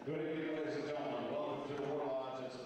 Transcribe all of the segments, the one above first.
Good evening, ladies and gentlemen. Welcome to the War Lodge. It's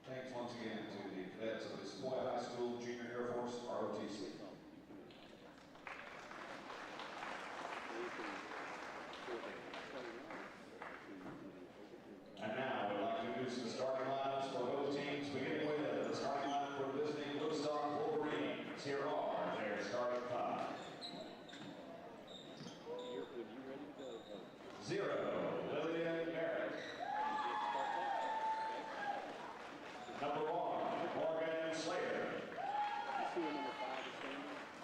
Thanks once again to the cadets of the Sequoyah High School Junior Air Force, ROTC. And now we'd like to introduce the starting lineups for both teams, beginning with the starting lineup for the visiting Woodstock Wolverines. Here are their starting five. 0, Lillian Merrick. Number 1, Morgan Slater.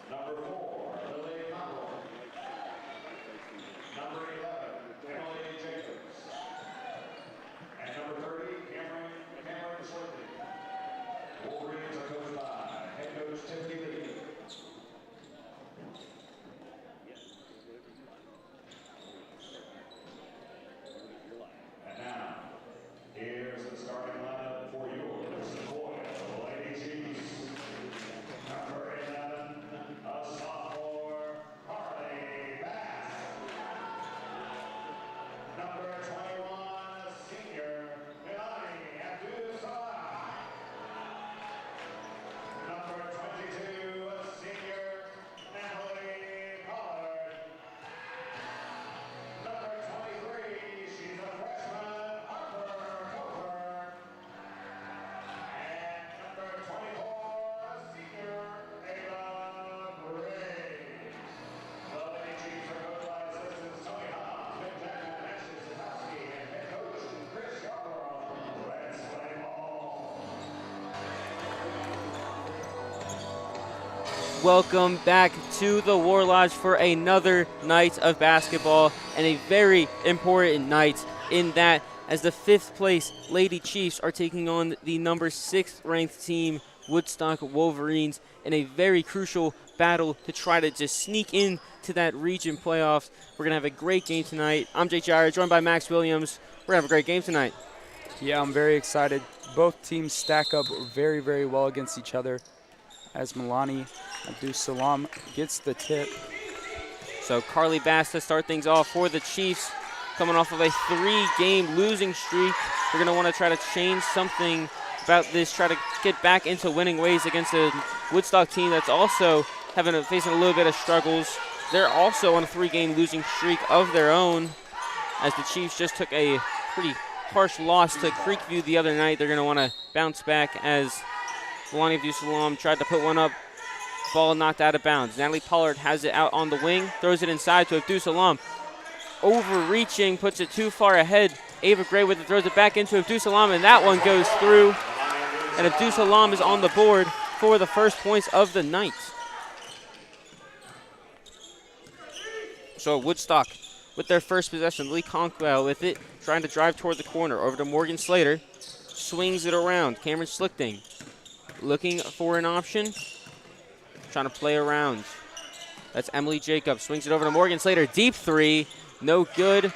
Number 4, Lily Conroy. Number 11, Emily Jacobs. And number 30, Cameron Slippy. Wolverines are coached by head coach Tiffany Lee. And now, here's the starting lineup for your Sequoyah Lady Chiefs. Number 11, a sophomore, Harley Bass. Number 21, a senior, Milani Abdul-Salah. Number 22, a senior, Natalie Pollard. Number 23, she's a freshman, Harper Coker. And number 24, senior, Ayla Gray. The Lady Chiefs are coached by assistants Tony Hobbs, Ben Jackson, Ashley Satowski, and head coach Chris Yarborough. Let's play ball. Welcome back to the War Lodge for another night of basketball, and a very important night in that as the 5th place Lady Chiefs are taking on the number 6th ranked team, Woodstock Wolverines, in a very crucial battle to try to just sneak into that region playoffs. We're going to have a great game tonight. I'm Jake Jire, joined by Max Williams. We're going to have a great game tonight. Yeah, I'm very excited. Both teams stack up very, very well against each other as Milani Abdul-Salam gets the tip. So Carly Bass to start things off for the Chiefs, coming off of a 3-game losing streak. They're going to want to try to change something about this, try to get back into winning ways against a Woodstock team that's also facing a little bit of struggles. They're also on a 3-game losing streak of their own, as the Chiefs just took a pretty harsh loss to Creekview the other night. They're going to want to bounce back as Milani Abdul-Salam tried to put one up. Ball knocked out of bounds. Natalie Pollard has it out on the wing, throws it inside to Abdul-Salam. Overreaching, puts it too far ahead. Ava Gray with it, throws it back into Abdul-Salam, and that one goes through. And Abdul-Salam is on the board for the first points of the night. So Woodstock with their first possession. Lee Conkwell with it, trying to drive toward the corner. Over to Morgan Slater. swings it around. Cameron Schlichting looking for an option. Trying to play around. That's Emily Jacobs. Swings it over to Morgan Slater. Deep three. No good.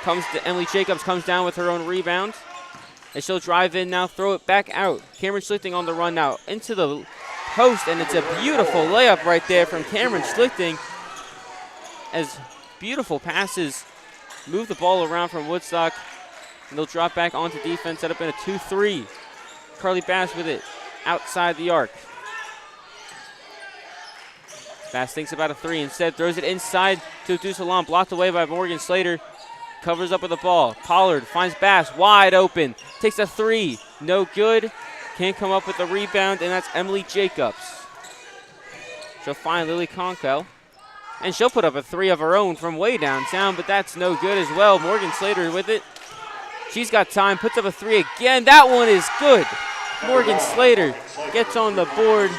Comes to Emily Jacobs. Comes down with her own rebound. And she'll drive in now. Throw it back out. Cameron Schlichting on the run now. Into the post. And it's a beautiful layup right there from Cameron Schlichting. As beautiful passes move the ball around from Woodstock. And they'll drop back onto defense. Set up in a 2-3. Carly Bass with it outside the arc. Bass thinks about a three. Instead, throws it inside to Abdul Salam. Blocked away by Morgan Slater. Covers up with the ball. Pollard finds Bass wide open. Takes a three. No good. Can't come up with the rebound, and that's Emily Jacobs. She'll find Lily Conkell. And she'll put up a three of her own from way downtown, but that's no good as well. Morgan Slater with it. She's got time. Puts up a three again. That one is good. Morgan Slater gets on the board.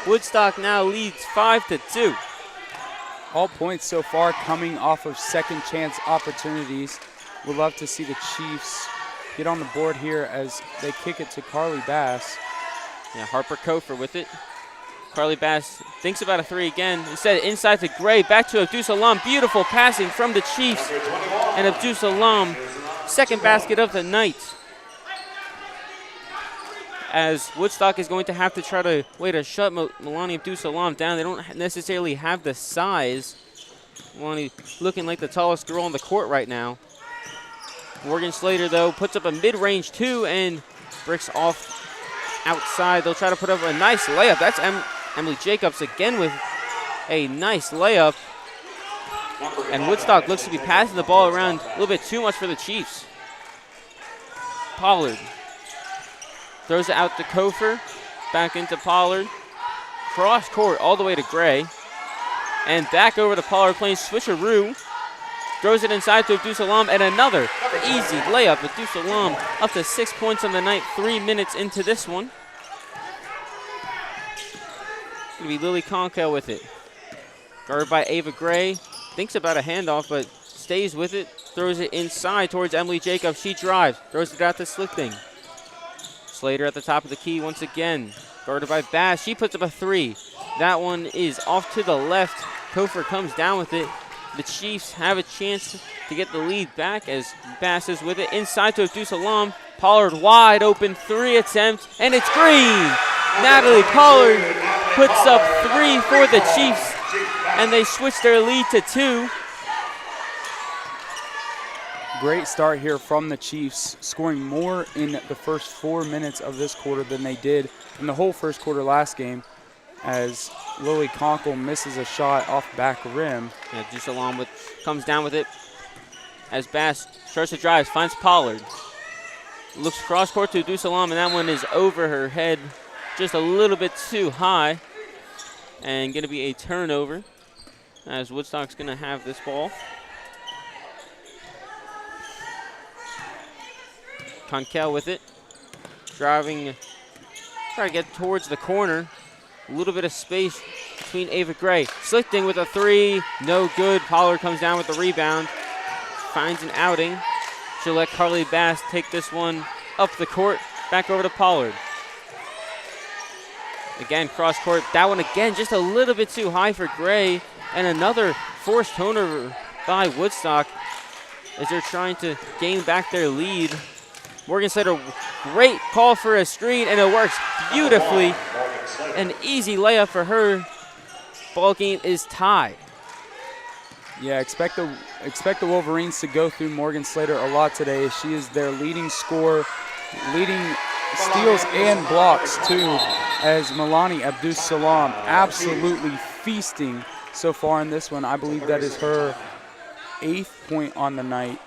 Woodstock now leads 5-2. All points so far coming off of second chance opportunities. We'd love to see the Chiefs get on the board here as they kick it to Carly Bass. Yeah, Harper Kofer with it. Carly Bass thinks about a three again. Instead, inside to Gray. Back to Abdul Salam. Beautiful passing from the Chiefs. And Abdul Salam, second basket of the night. As Woodstock is going to have to try to shut Milani Abdul Salam down. They don't necessarily have the size. Milani looking like the tallest girl on the court right now. Morgan Slater, though, puts up a mid-range two and bricks off outside. They'll try to put up a nice layup. That's Emily Jacobs again with a nice layup. And Woodstock looks to be passing the ball around a little bit too much for the Chiefs. Pollard throws it out to Kofer. Back into Pollard. Cross court all the way to Gray. And back over to Pollard playing switcheroo. Throws it inside to Abdul Salam. And another easy layup. Abdul Salam up to 6 points on the night. 3 minutes into this one. It's going to be Lily Conkell with it. Guarded by Ava Gray. Thinks about a handoff, but stays with it. Throws it inside towards Emily Jacobs. She drives. Throws it out to Schlichting. Slater at the top of the key once again. Guarded by Bass. She puts up a three. That one is off to the left. Kofer comes down with it. The Chiefs have a chance to get the lead back as Bass is with it. Inside to Abdul Salam. Pollard wide open three attempt, and it's green. Natalie Pollard puts up three for the Chiefs, and they switch their lead to two. Great start here from the Chiefs, scoring more in the first 4 minutes of this quarter than they did in the whole first quarter last game, as Lily Conkell misses a shot off back rim. Yeah, Dusalam comes down with it as Bass starts to drive, finds Pollard. Looks cross court to Dusalam, and that one is over her head, just a little bit too high, and going to be a turnover as Woodstock's going to have this ball. Conkell with it, driving, trying to get towards the corner. A little bit of space between Ava Gray. Schlichting with a three, no good. Pollard comes down with the rebound, finds an outing. She'll let Carly Bass take this one up the court, back over to Pollard. Again, cross court. That one again, just a little bit too high for Gray, and another forced turnover by Woodstock as they're trying to gain back their lead. Morgan Slater, great call for a screen, and it works beautifully. An easy layup for her. Ball game is tied. Yeah, expect the Wolverines to go through Morgan Slater a lot today. She is their leading scorer, leading steals and blocks too, as Milani Abdul Salam absolutely feasting so far in this one. I believe that is her 8th point on the night,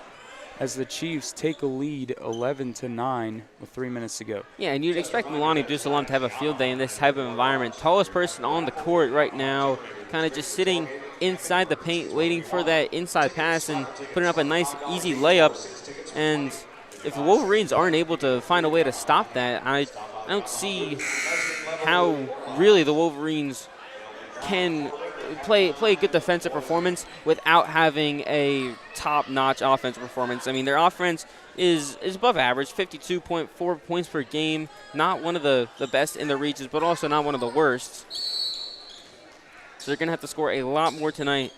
as the Chiefs take a lead 11-9 with 3 minutes to go. Yeah, and you'd expect Milani Abdul Salam to have a field day in this type of environment. Tallest person on the court right now, kind of just sitting inside the paint, waiting for that inside pass and putting up a nice, easy layup. And if the Wolverines aren't able to find a way to stop that, I don't see how really the Wolverines can play a good defensive performance without having a top-notch offensive performance. I mean, their offense is above average, 52.4 points per game. Not one of the best in the regions, but also not one of the worst. So they're going to have to score a lot more tonight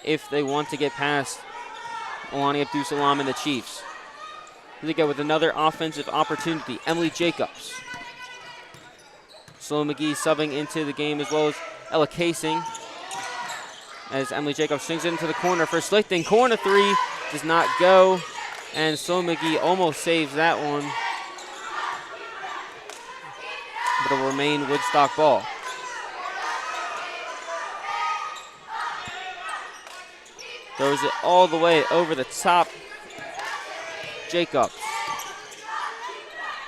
if they want to get past Alani Abdus-Salam and the Chiefs. Here they go with another offensive opportunity. Emily Jacobs. Sloan McGee subbing into the game, as well as Ella Casing. As Emily Jacobs swings it into the corner for Slichting. Corner three does not go. And Sloan McGee almost saves that one. But it'll remain Woodstock ball. Throws it all the way over the top. Jacobs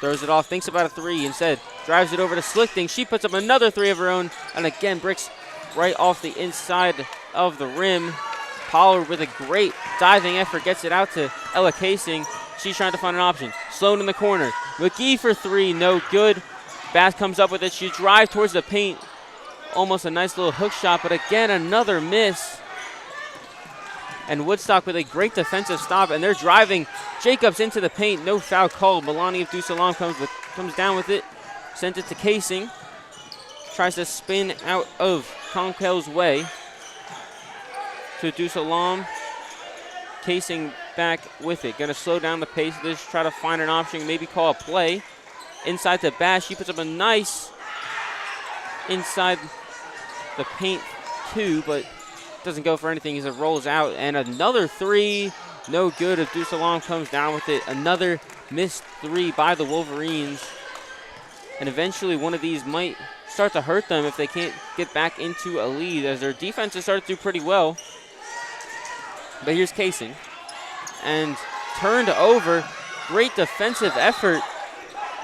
throws it off, thinks about a three, instead drives it over to Slichting. She puts up another three of her own, and again bricks right off the inside of the rim. Pollard with a great diving effort gets it out to Ella Casing. She's trying to find an option. Sloan in the corner. McGee for three, no good. Bass comes up with it. She drives towards the paint. Almost a nice little hook shot, but again, another miss. And Woodstock with a great defensive stop, and they're driving Jacobs into the paint. No foul called. Melanie Abdus-Salam comes down with it. Sent it to Casing. Tries to spin out of Conkel's way. To Abdus-Salam. Casing back with it. Going to slow down the pace of this, try to find an option, maybe call a play. Inside to Bash. She puts up a nice inside the paint two, but doesn't go for anything as it rolls out. And another three, no good. Abdus-Salam comes down with it. Another missed three by the Wolverines. And eventually one of these might start to hurt them if they can't get back into a lead, as their defense has started to do pretty well. But here's Casing. And turned over. Great defensive effort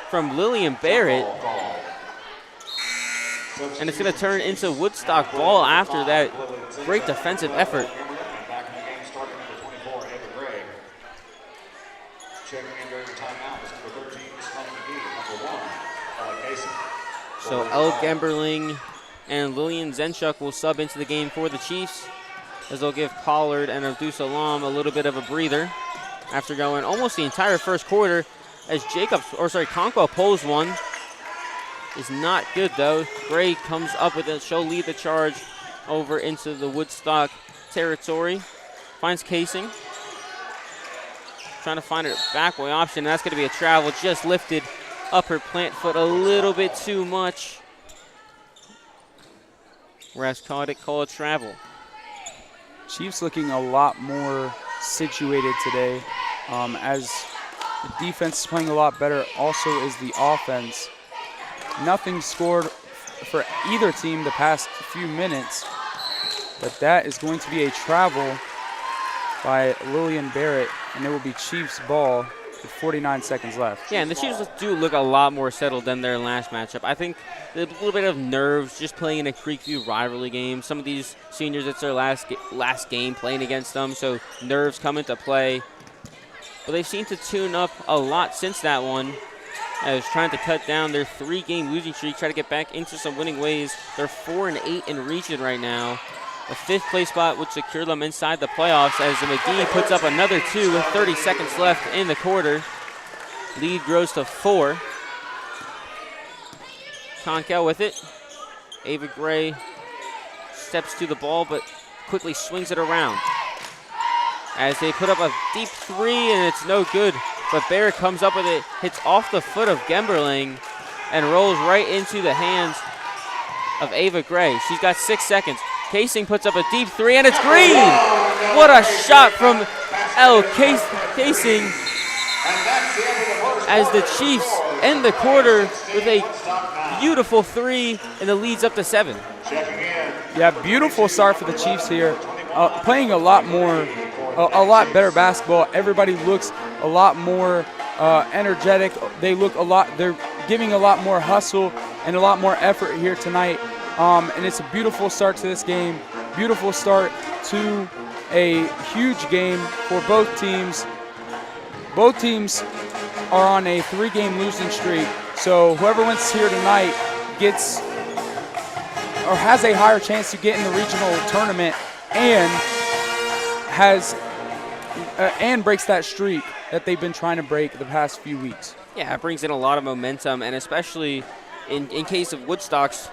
from Lillian Barrett. And it's going to turn into Woodstock ball after that great defensive effort. So Elle Gemberling and Lillian Zenchuk will sub into the game for the Chiefs, as they'll give Pollard and Abdus-Salam a little bit of a breather after going almost the entire first quarter, as Conquo pulls one. Is not good though. Gray comes up with it. She'll lead the charge over into the Woodstock territory. Finds Casing. Trying to find a back way option. That's going to be a travel. Just lifted up her plant foot a little bit too much. Refs call it travel. Chiefs looking a lot more situated today, as the defense is playing a lot better. Also is the offense. Nothing scored for either team the past few minutes, but that is going to be a travel by Lillian Barrett, and it will be Chiefs ball with 49 seconds left. Yeah, and the Chiefs do look a lot more settled than their last matchup. I think a little bit of nerves just playing in a Creekview rivalry game. Some of these seniors, it's their last game playing against them, so nerves come into play. But they've seemed to tune up a lot since that one, as trying to cut down their 3-game losing streak, try to get back into some winning ways. They're 4-8 in region right now. A 5th place spot would secure them inside the playoffs, as McGee puts up another 2 with 30 seconds left in the quarter. Lead grows to 4. Conkel with it. Ava Gray steps to the ball, but quickly swings it around, as they put up a deep 3, and it's no good. But Barrett comes up with it, hits off the foot of Gemberling, and rolls right into the hands of Ava Gray. She's got 6 seconds. Casing puts up a deep 3, and it's green! What a shot from Elle Casing, as the Chiefs end the quarter with a beautiful 3, and the lead's up to 7. Yeah, beautiful start for the Chiefs here. Playing a lot better basketball. Everybody looks a lot more energetic. They're giving a lot more hustle and a lot more effort here tonight. And it's a beautiful start to this game. Beautiful start to a huge game for both teams. Both teams are on a 3-game losing streak. So whoever wins here tonight gets or has a higher chance to get in the regional tournament, and has and breaks that streak that they've been trying to break the past few weeks. Yeah, it brings in a lot of momentum, and especially in case of Woodstock's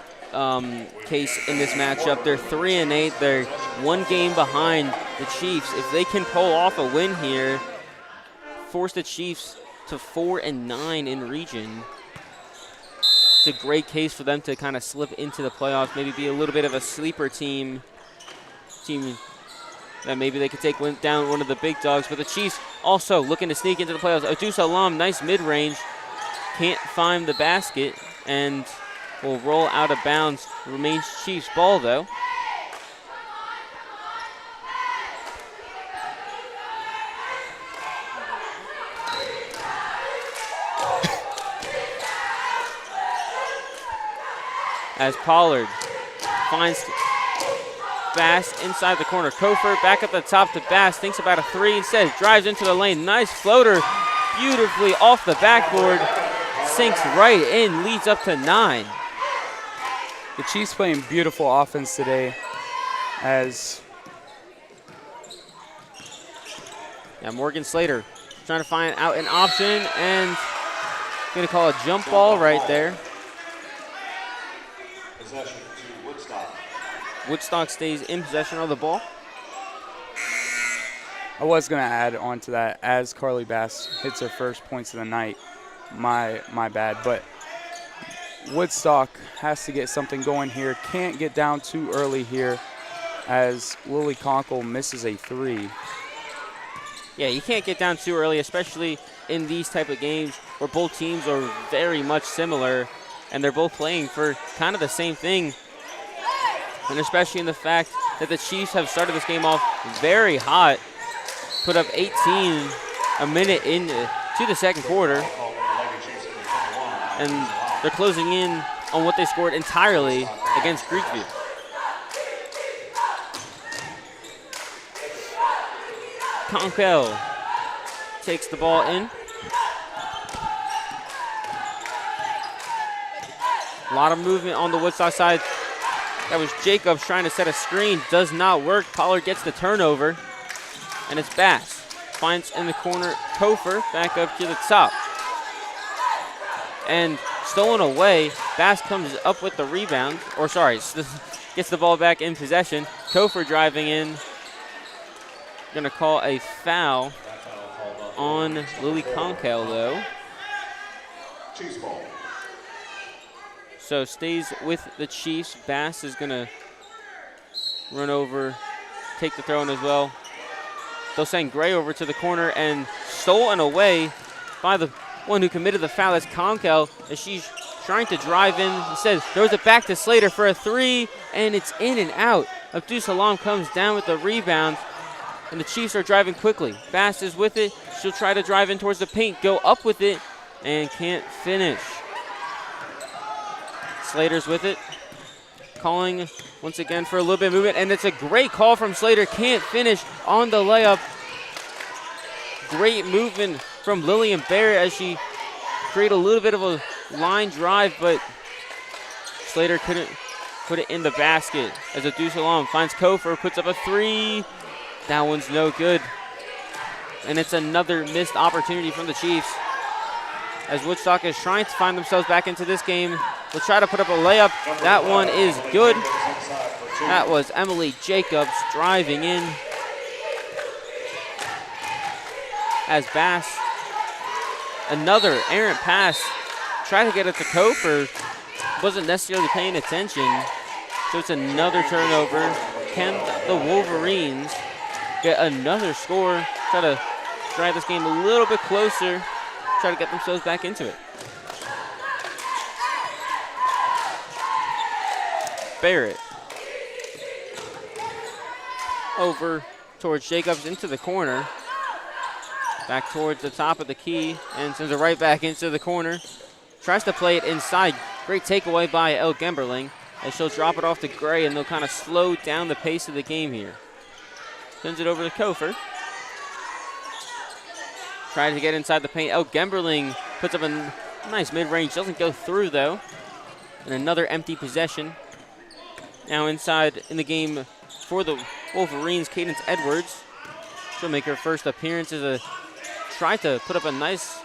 case in this matchup, they're 3-8. They're 1 game behind the Chiefs. If they can pull off a win here, force the Chiefs to 4-9 in region, it's a great case for them to kind of slip into the playoffs, maybe be a little bit of a sleeper team that maybe they could take down one of the big dogs. But the Chiefs also looking to sneak into the playoffs. Adu Salam, nice mid-range, can't find the basket, and will roll out of bounds. Remains Chiefs ball, though. As Pollard finds Bass inside the corner. Kofer back at the top to Bass. Thinks about a 3 instead. Drives into the lane. Nice floater. Beautifully off the backboard. Sinks right in. Leads up to 9. The Chiefs playing beautiful offense today as Morgan Slater trying to find out an option and going to call a jump ball right there. Possession to Woodstock. Woodstock stays in possession of the ball. I was going to add on to that as Carly Bass hits her first points of the night. My bad. But Woodstock has to get something going here. Can't get down too early here as Lily Conkle misses a 3. Yeah, you can't get down too early, especially in these type of games where both teams are very much similar and they're both playing for kind of the same thing. And especially in the fact that the Chiefs have started this game off very hot, put up 18 a minute into the second quarter, and they're closing in on what they scored entirely against Creekview. Conkle takes the ball in. A lot of movement on the Woodstock side. That was Jacobs trying to set a screen. Does not work. Pollard gets the turnover. And it's Bass. Finds in the corner Kofer back up to the top. And stolen away. Bass comes up with the rebound. Or sorry, gets the ball back in possession. Kofer driving in. Going to call a foul on Lily Conkle, though. Chiefs ball. So stays with the Chiefs. Bass is going to run over, take the throw in as well. They'll send Gray over to the corner and stolen away by the one who committed the foul. That's Conkle as she's trying to drive in. Instead, throws it back to Slater for a 3, and it's in and out. Abdul Salam comes down with the rebound, and the Chiefs are driving quickly. Bass is with it. She'll try to drive in towards the paint, go up with it, and can't finish. Slater's with it, calling once again for a little bit of movement, and it's a great call from Slater. Can't finish on the layup. Great movement from Lillian Barrett as she created a little bit of a line drive, but Slater couldn't put it in the basket as Abdul Salam finds Kofer, puts up a 3. That one's no good. And it's another missed opportunity from the Chiefs as Woodstock is trying to find themselves back into this game. They'll try to put up a layup. That one is good. That was Emily Jacobs driving in as Bass. Another errant pass. Tried to get it to Kofer. Wasn't necessarily paying attention. So it's another turnover. Can the Wolverines get another score? Try to drive this game a little bit closer. Try to get themselves back into it. Barrett over towards Jacobs into the corner. Back towards the top of the key and sends it right back into the corner. Tries to play it inside. Great takeaway by El Gemberling as she'll drop it off to Gray, and they'll kind of slow down the pace of the game here. Sends it over to Kofer. Trying to get inside the paint. El Gemberling puts up a nice mid-range. Doesn't go through, though. And another empty possession. Now inside in the game for the Wolverines, Cadence Edwards. She'll make her first appearance as a try to put up a nice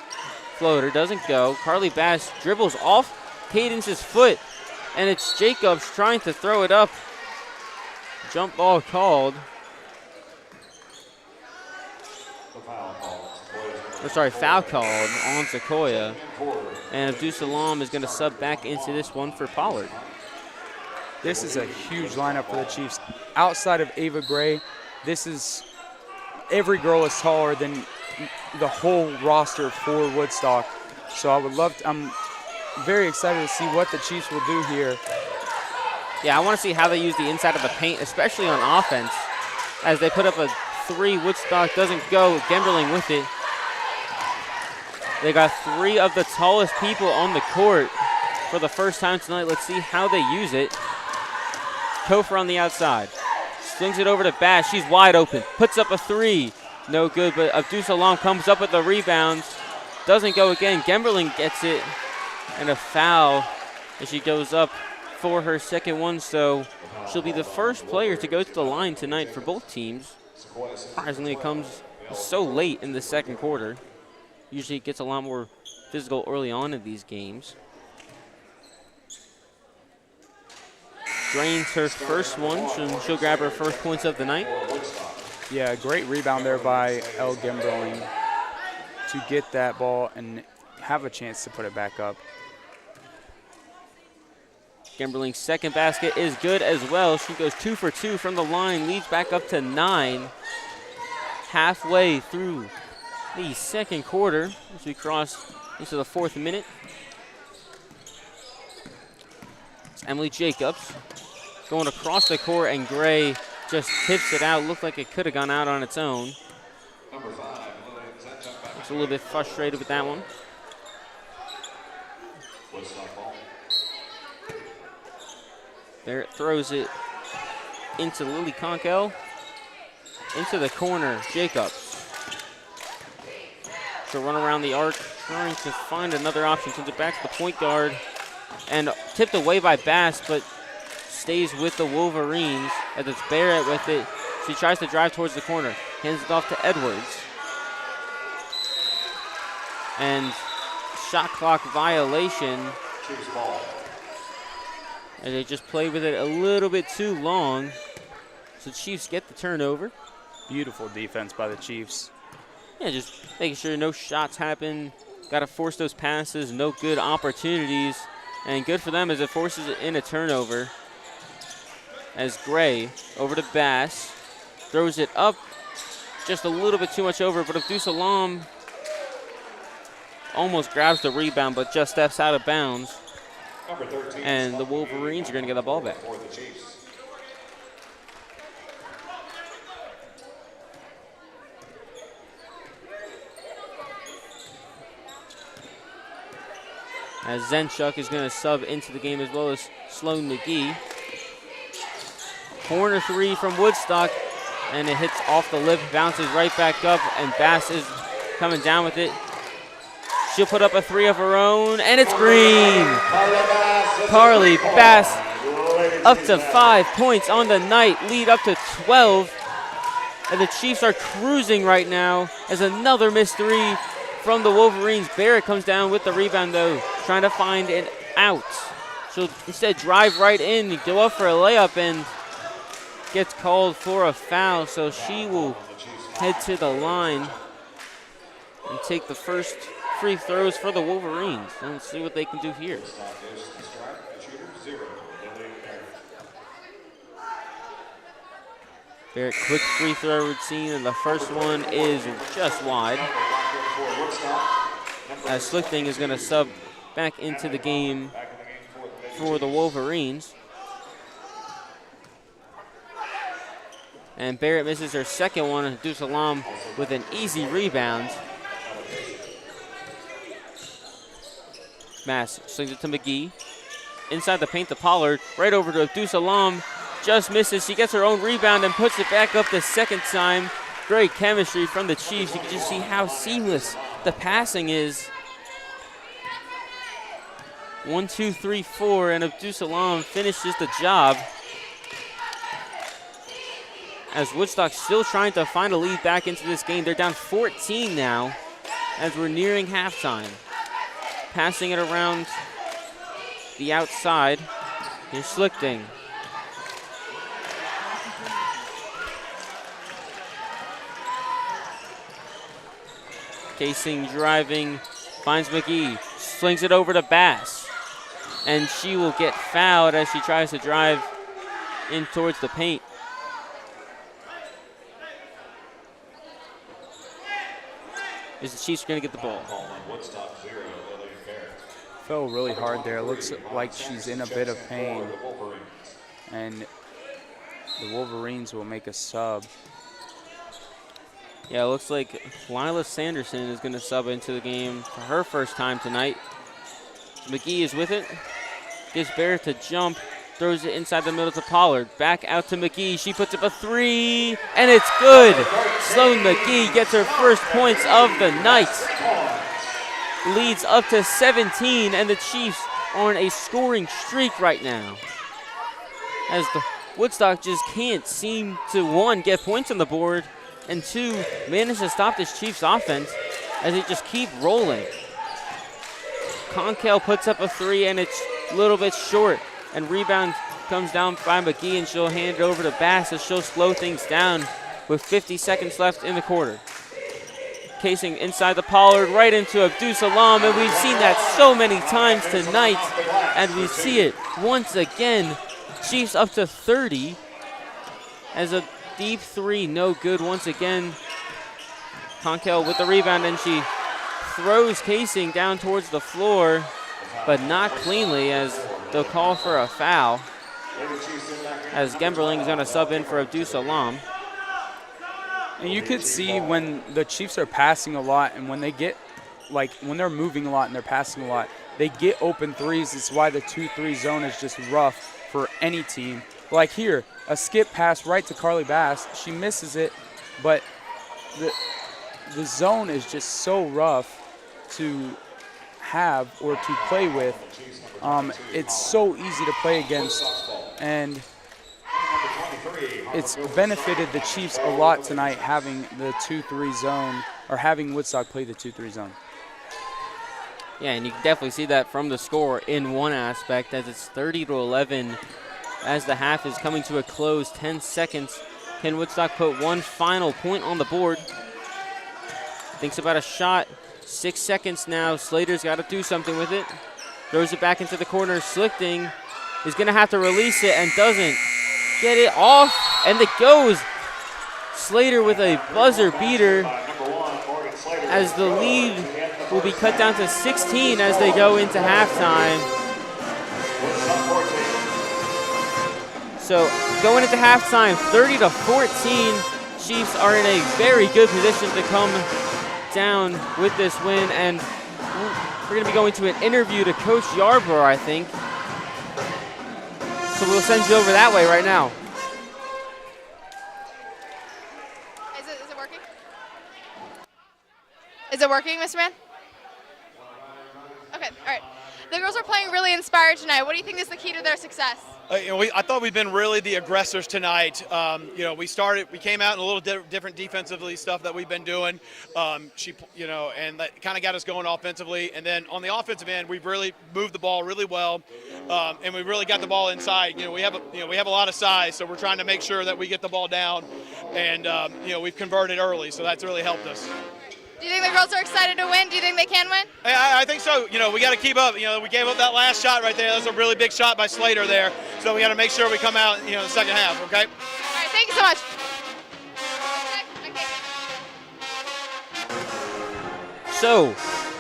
floater. Doesn't go. Carly Bass dribbles off Cadence's foot, and it's Jacobs trying to throw it up. Jump ball called. Foul called on Sequoyah. And Abdul Salam is going to sub back into this one for Pollard. This is a huge lineup for the Chiefs. Outside of Ava Gray, this is every girl is taller than the whole roster for Woodstock. So I'm very excited to see what the Chiefs will do here. Yeah, I want to see how they use the inside of the paint, especially on offense. As they put up a 3, Woodstock doesn't go. Gemberling with it. They got 3 of the tallest people on the court for the first time tonight. Let's see how they use it. Kofor on the outside. Slings it over to Bass. She's wide open. Puts up a 3. No good, but Abdul Salam comes up with the rebound. Doesn't go again. Gemberling gets it. And a foul as she goes up for her second one. So she'll be the first player to go to the line tonight for both teams. Surprisingly, it comes so late in the second quarter. Usually it gets a lot more physical early on in these games. Drains her first one. She'll grab her first points of the night. Yeah, great rebound there by El Gemberling to get that ball and have a chance to put it back up. Gemberling's second basket is good as well. She goes 2 for 2 from the line, leads back up to 9. Halfway through the second quarter as we cross into the 4th minute. It's Emily Jacobs going across the court, and Gray just tips it out. Looked like it could have gone out on its own. Looks a little bit frustrated with that one. Barrett throws it into Lily Conkel. Into the corner, Jacobs. She'll run around the arc, trying to find another option. Sends it back to the point guard. And tipped away by Bass, but stays with the Wolverines as it's Barrett with it. She tries to drive towards the corner. Hands it off to Edwards. And shot clock violation. And they just played with it a little bit too long. So Chiefs get the turnover. Beautiful defense by the Chiefs. Yeah, just making sure no shots happen. Got to force those passes, no good opportunities. And good for them as it forces it in a turnover. As Gray over to Bass. Throws it up just a little bit too much over, but Abdul Salam almost grabs the rebound, but just steps out of bounds. And the Wolverines are going to get the ball back. As Zenchuk is going to sub into the game, as well as Sloan McGee. Corner 3 from Woodstock, and it hits off the lip, bounces right back up, and Bass is coming down with it. She'll put up a 3 of her own, and it's green. Carly Bass up to 5 points on the night, lead up to 12. And the Chiefs are cruising right now as another missed 3 from the Wolverines. Barrett comes down with the rebound, though, trying to find an out. She'll instead drive right in, go up for a layup, and gets called for a foul. So she will head to the line and take the first free throws for the Wolverines. And let's see what they can do here. Barrett, quick free throw routine, and the first one is just wide. As Slichting is going to sub back into the game for the Wolverines. And Barrett misses her second one, and Abdul Salam with an easy rebound. Mass slings it to McGee. Inside the paint to Pollard, right over to Abdul Salam. Just misses. She gets her own rebound and puts it back up the second time. Great chemistry from the Chiefs. You can just see how seamless the passing is. 1, 2, 3, 4, and Abdul Salam finishes the job. as Woodstock still trying to find a lead back into this game. They're down 14 now as we're nearing halftime. Passing it around the outside. Here's Schlichting. Casing driving, finds McGee, slings it over to Bass. And she will get fouled as she tries to drive in towards the paint. Is the Chiefs going to get the ball? Fell really hard there. It looks like she's in a bit of pain. And the Wolverines will make a sub. Yeah, it looks like Lila Sanderson is going to sub into the game for her first time tonight. McGee is with it. Gives Barrett to jump. Throws it inside the middle to Pollard. Back out to McGee. She puts up a three, and it's good. Sloan McGee gets her first points of the night. Leads up to 17, and the Chiefs are on a scoring streak right now. As the Woodstock just can't seem to, one, get points on the board, and two, manage to stop this Chiefs offense as they just keep rolling. Conkell puts up a three, and it's a little bit short. And rebound comes down by McGee, and she'll hand it over to Bass as she'll slow things down with 50 seconds left in the quarter. Casing inside the Pollard, right into Abdul Salam, and we've seen that so many times tonight, and we see it once again. Chiefs up to 30 as a deep three, no good once again. Conkell with the rebound, and she throws Casing down towards the floor, but not cleanly as they'll call for a foul as Gemberling is going to sub in for Abdul Salam. And you could see when the Chiefs are passing a lot and when they get, like, when they're moving a lot and they're passing a lot, they get open threes. It's why the 2-3 zone is just rough for any team. Like here, a skip pass right to Carly Bass. She misses it, but the zone is just so rough to have or to play with. It's so easy to play against, and it's benefited the Chiefs a lot tonight having the 2-3 zone, or having Woodstock play the 2-3 zone. Yeah, and you can definitely see that from the score in one aspect as it's 30-11 as the half is coming to a close. 10 seconds. Can Woodstock put one final point on the board? Thinks about a shot. 6 seconds now. Slater's got to do something with it. Throws it back into the corner. Schlichting is going to have to release it and doesn't get it off, and it goes. Slater with a buzzer beater as the lead will be cut down to 16 as they go into halftime. So going into halftime, 30-14, Chiefs are in a very good position to come down with this win, and we're going to be going to an interview to Coach Yarbrough, I think. So we'll send you over that way right now. Is it working? Is it working, Mr. Mann? Okay, all right. The girls are playing really inspired tonight. What do you think is the key to their success? I thought we've been really the aggressors tonight. We came out in a little different defensively stuff that we've been doing. And that kind of got us going offensively. And then on the offensive end, we've really moved the ball really well, and we really got the ball inside. We have a lot of size, so we're trying to make sure that we get the ball down, and we've converted early, so that's really helped us. Do you think the girls are excited to win? Do you think they can win? I think so. We got to keep up. We gave up that last shot right there. That was a really big shot by Slater there. So we got to make sure we come out, in the second half, okay? All right, thank you so much. So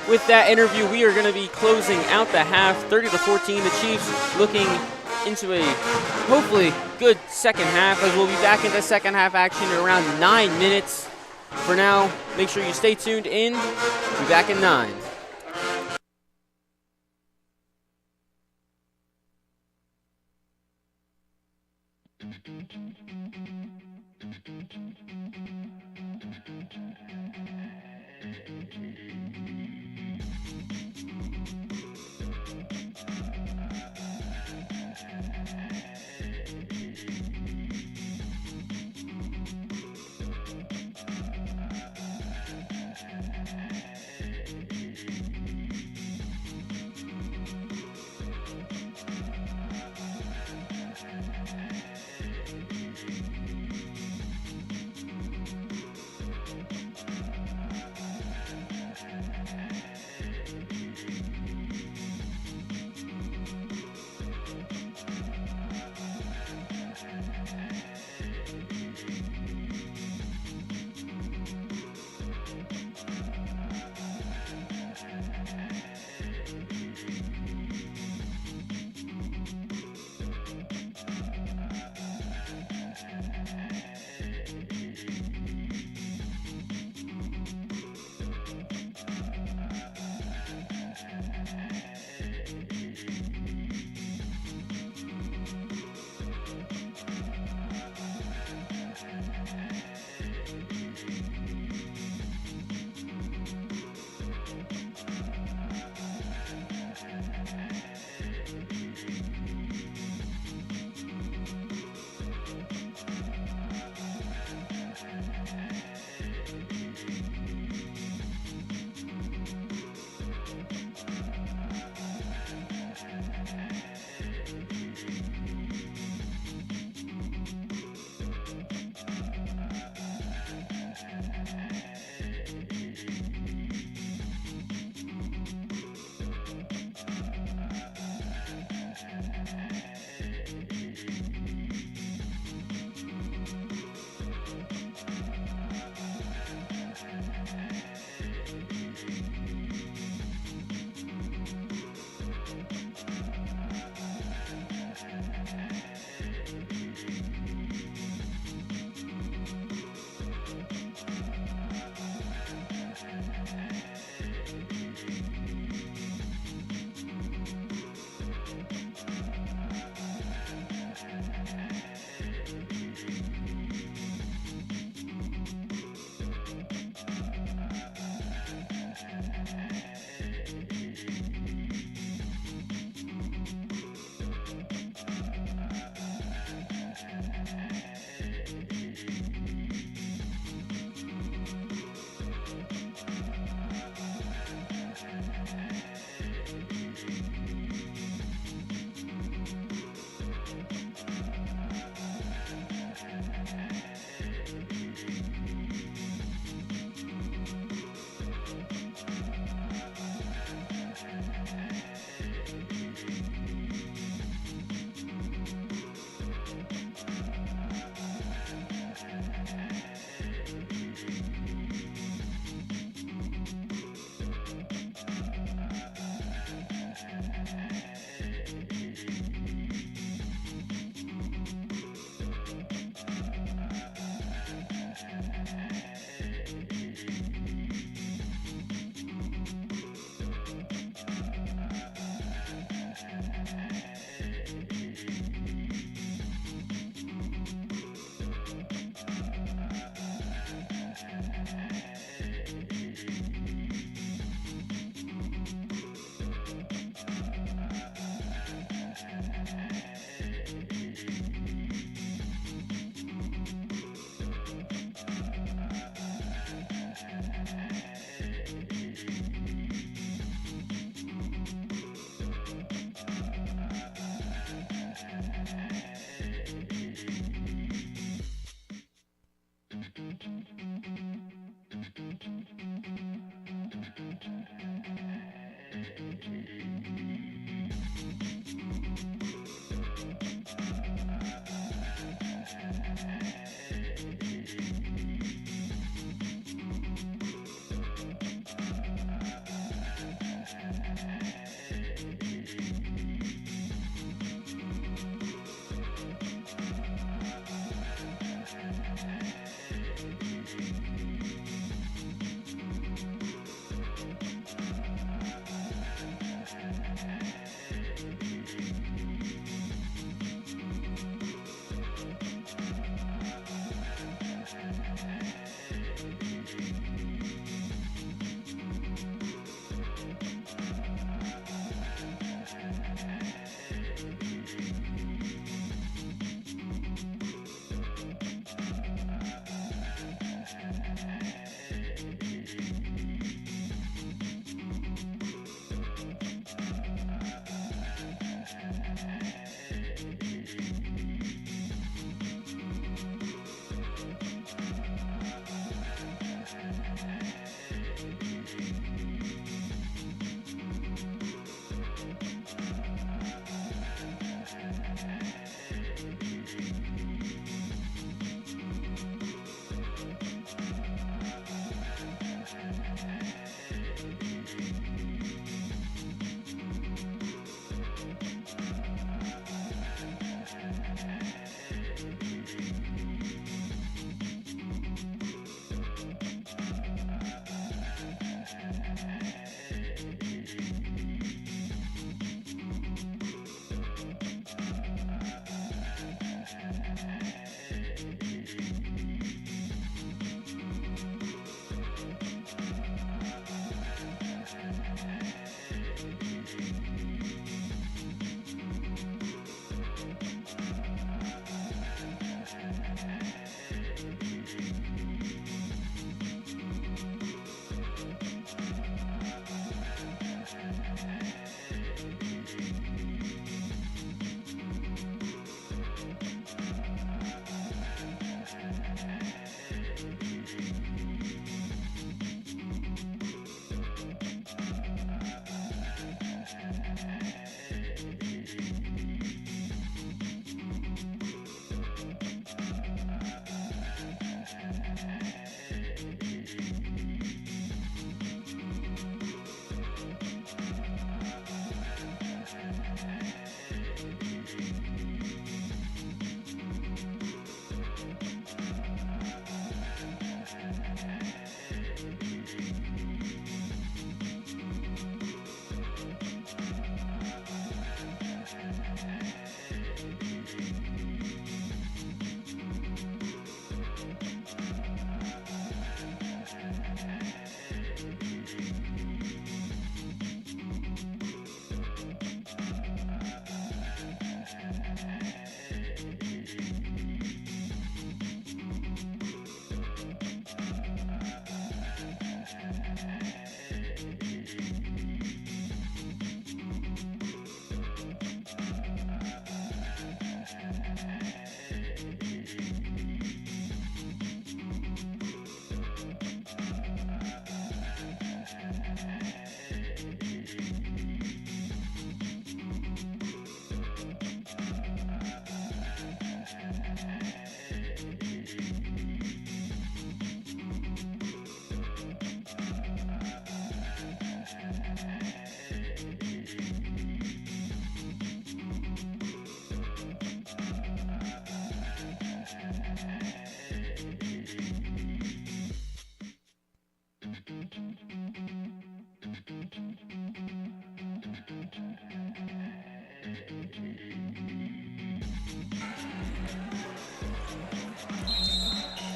with that interview, we are going to be closing out the half, 30-14. The Chiefs looking into a hopefully good second half, as we'll be back into second half action in around 9 minutes. For now, make sure you stay tuned in. We'll be back in 9.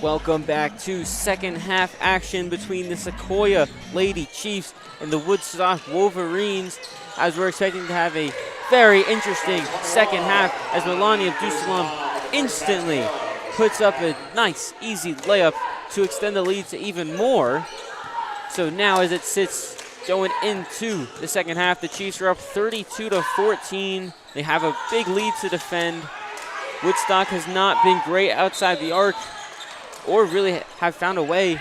Welcome back to second half action between the Sequoyah Lady Chiefs and the Woodstock Wolverines, as we're expecting to have a very interesting second half as Melania Abdusalam instantly puts up a nice, easy layup to extend the lead to even more. So now as it sits going into the second half, the Chiefs are up 32-14. They have a big lead to defend. Woodstock has not been great outside the arc or really have found a way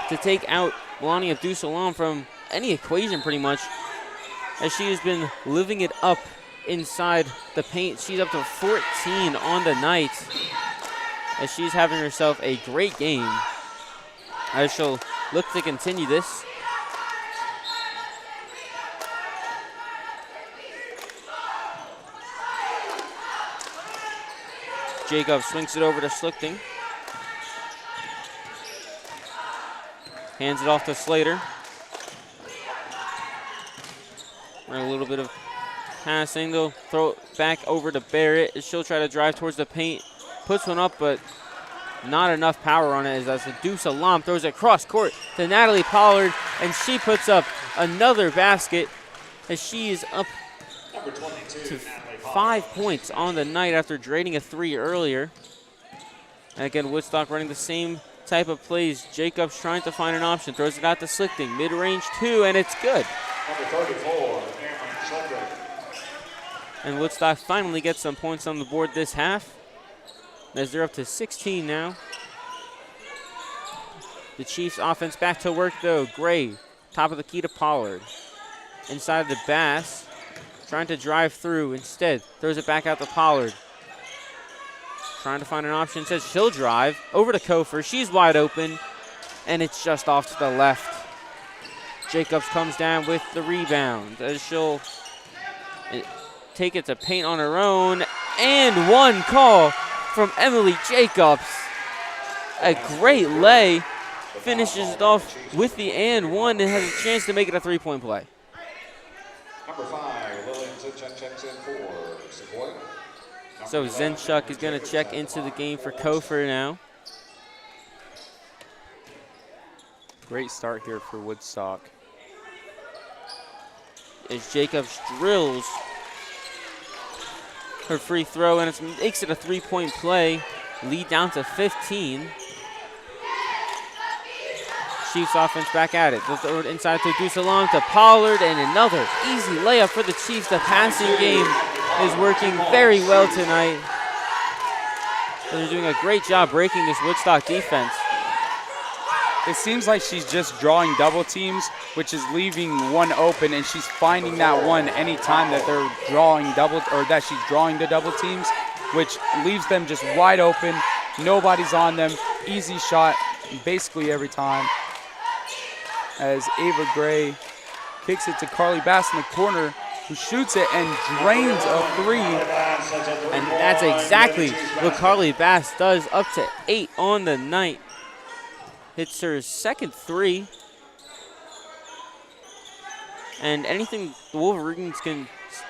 to take out Melania Abdusalam from any equation pretty much, as she has been living it up inside the paint. She's up to 14 on the night, as she's having herself a great game, as she'll look to continue this. Jacob swings it over to Schlichting. Hands it off to Slater. A little bit of passing. They'll throw it back over to Barrett. She'll try to drive towards the paint. Puts one up, but not enough power on it, as Abdusalam throws it cross court to Natalie Pollard, and she puts up another basket, as she is up to 5 points on the night after draining a 3 earlier. And again, Woodstock running the same type of plays. Jacobs trying to find an option, throws it out to Schlichting, mid-range 2, and it's good. Number 34, And Woodstock finally gets some points on the board this half, as they're up to 16 now. The Chiefs offense back to work though. Gray, top of the key to Pollard. Inside the Bass, trying to drive through. Instead, throws it back out to Pollard. Trying to find an option, says she'll drive. Over to Kofer, she's wide open, and it's just off to the left. Jacobs comes down with the rebound as she'll take it to paint on her own. And one call from Emily Jacobs. A great lay. Finishes it off with the and one and has a chance to make it a three-point play. Number 5, Lillian Zinchuk checks in for Sequoyah. So Zenchuk is going to check into the game for Kofer now. Great start here for Woodstock. As Jacobs drills her free throw, and it makes it a three-point play. Lead down to 15. Chiefs offense back at it. They'll throw it inside to Dusalam to Pollard, and another easy layup for the Chiefs. The passing game is working very well tonight. They're doing a great job breaking this Woodstock defense. It seems like she's just drawing double teams, which is leaving one open, and she's finding that one anytime that they're drawing double, or that she's drawing the double teams, which leaves them just wide open. Nobody's on them. Easy shot basically every time. As Ava Gray kicks it to Carly Bass in the corner, who shoots it and drains a three. And that's exactly what Carly Bass does, up to 8 on the night. Hits her second three. And anything the Wolverines can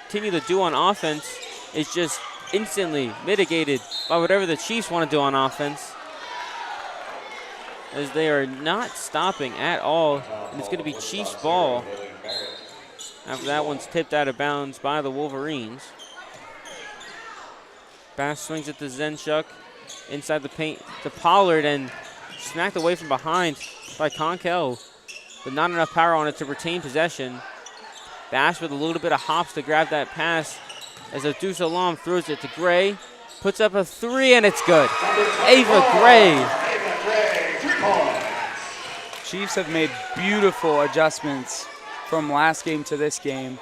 continue to do on offense is just instantly mitigated by whatever the Chiefs want to do on offense, as they are not stopping at all. And it's going to be Chiefs ball after that one's tipped out of bounds by the Wolverines. Bass swings it to Zenchuk inside the paint to Pollard, and smacked away from behind by Conkel, but not enough power on it to retain possession. Bass with a little bit of hops to grab that pass as Adus Alam throws it to Gray, puts up a three, and it's good. Ava Gray. Chiefs have made beautiful adjustments from last game to this game.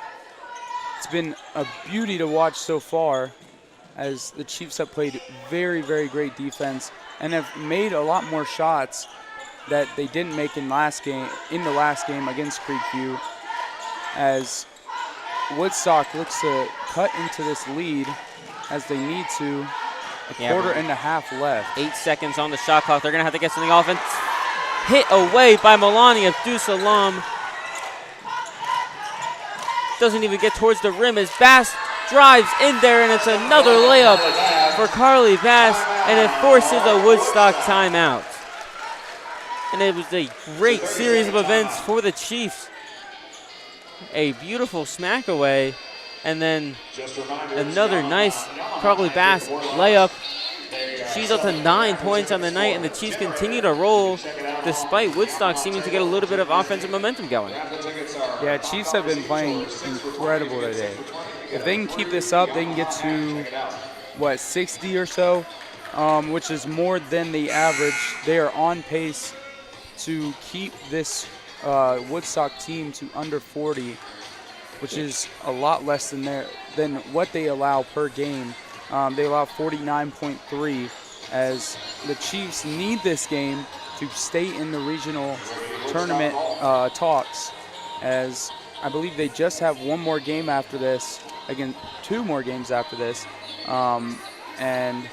It's been a beauty to watch so far, as the Chiefs have played very, very great defense and have made a lot more shots that they didn't make in the last game against Creekview, as Woodstock looks to cut into this lead as they need to. Quarter and a half left. 8 seconds on the shot clock. They're going to have to get something off, and hit away by Melania Dusalam. Doesn't even get towards the rim as Bass drives in there, and it's another layup for Carly Bass, and it forces a Woodstock timeout. And it was a great series of events for the Chiefs. A beautiful smack away, and then another nice Carly Bass layup. She's up to 9 points on the night, and the Chiefs continue to roll despite Woodstock seeming to get a little bit of offensive momentum going. Yeah, Chiefs have been playing incredible today. If they can keep this up, they can get to, 60 or so, which is more than the average. They are on pace to keep this Woodstock team to under 40, which is a lot less than what they allow per game. They allow 49.3, as the Chiefs need this game to stay in the regional tournament talks, as I believe they just have one more game after this, again, 2 more games after this, and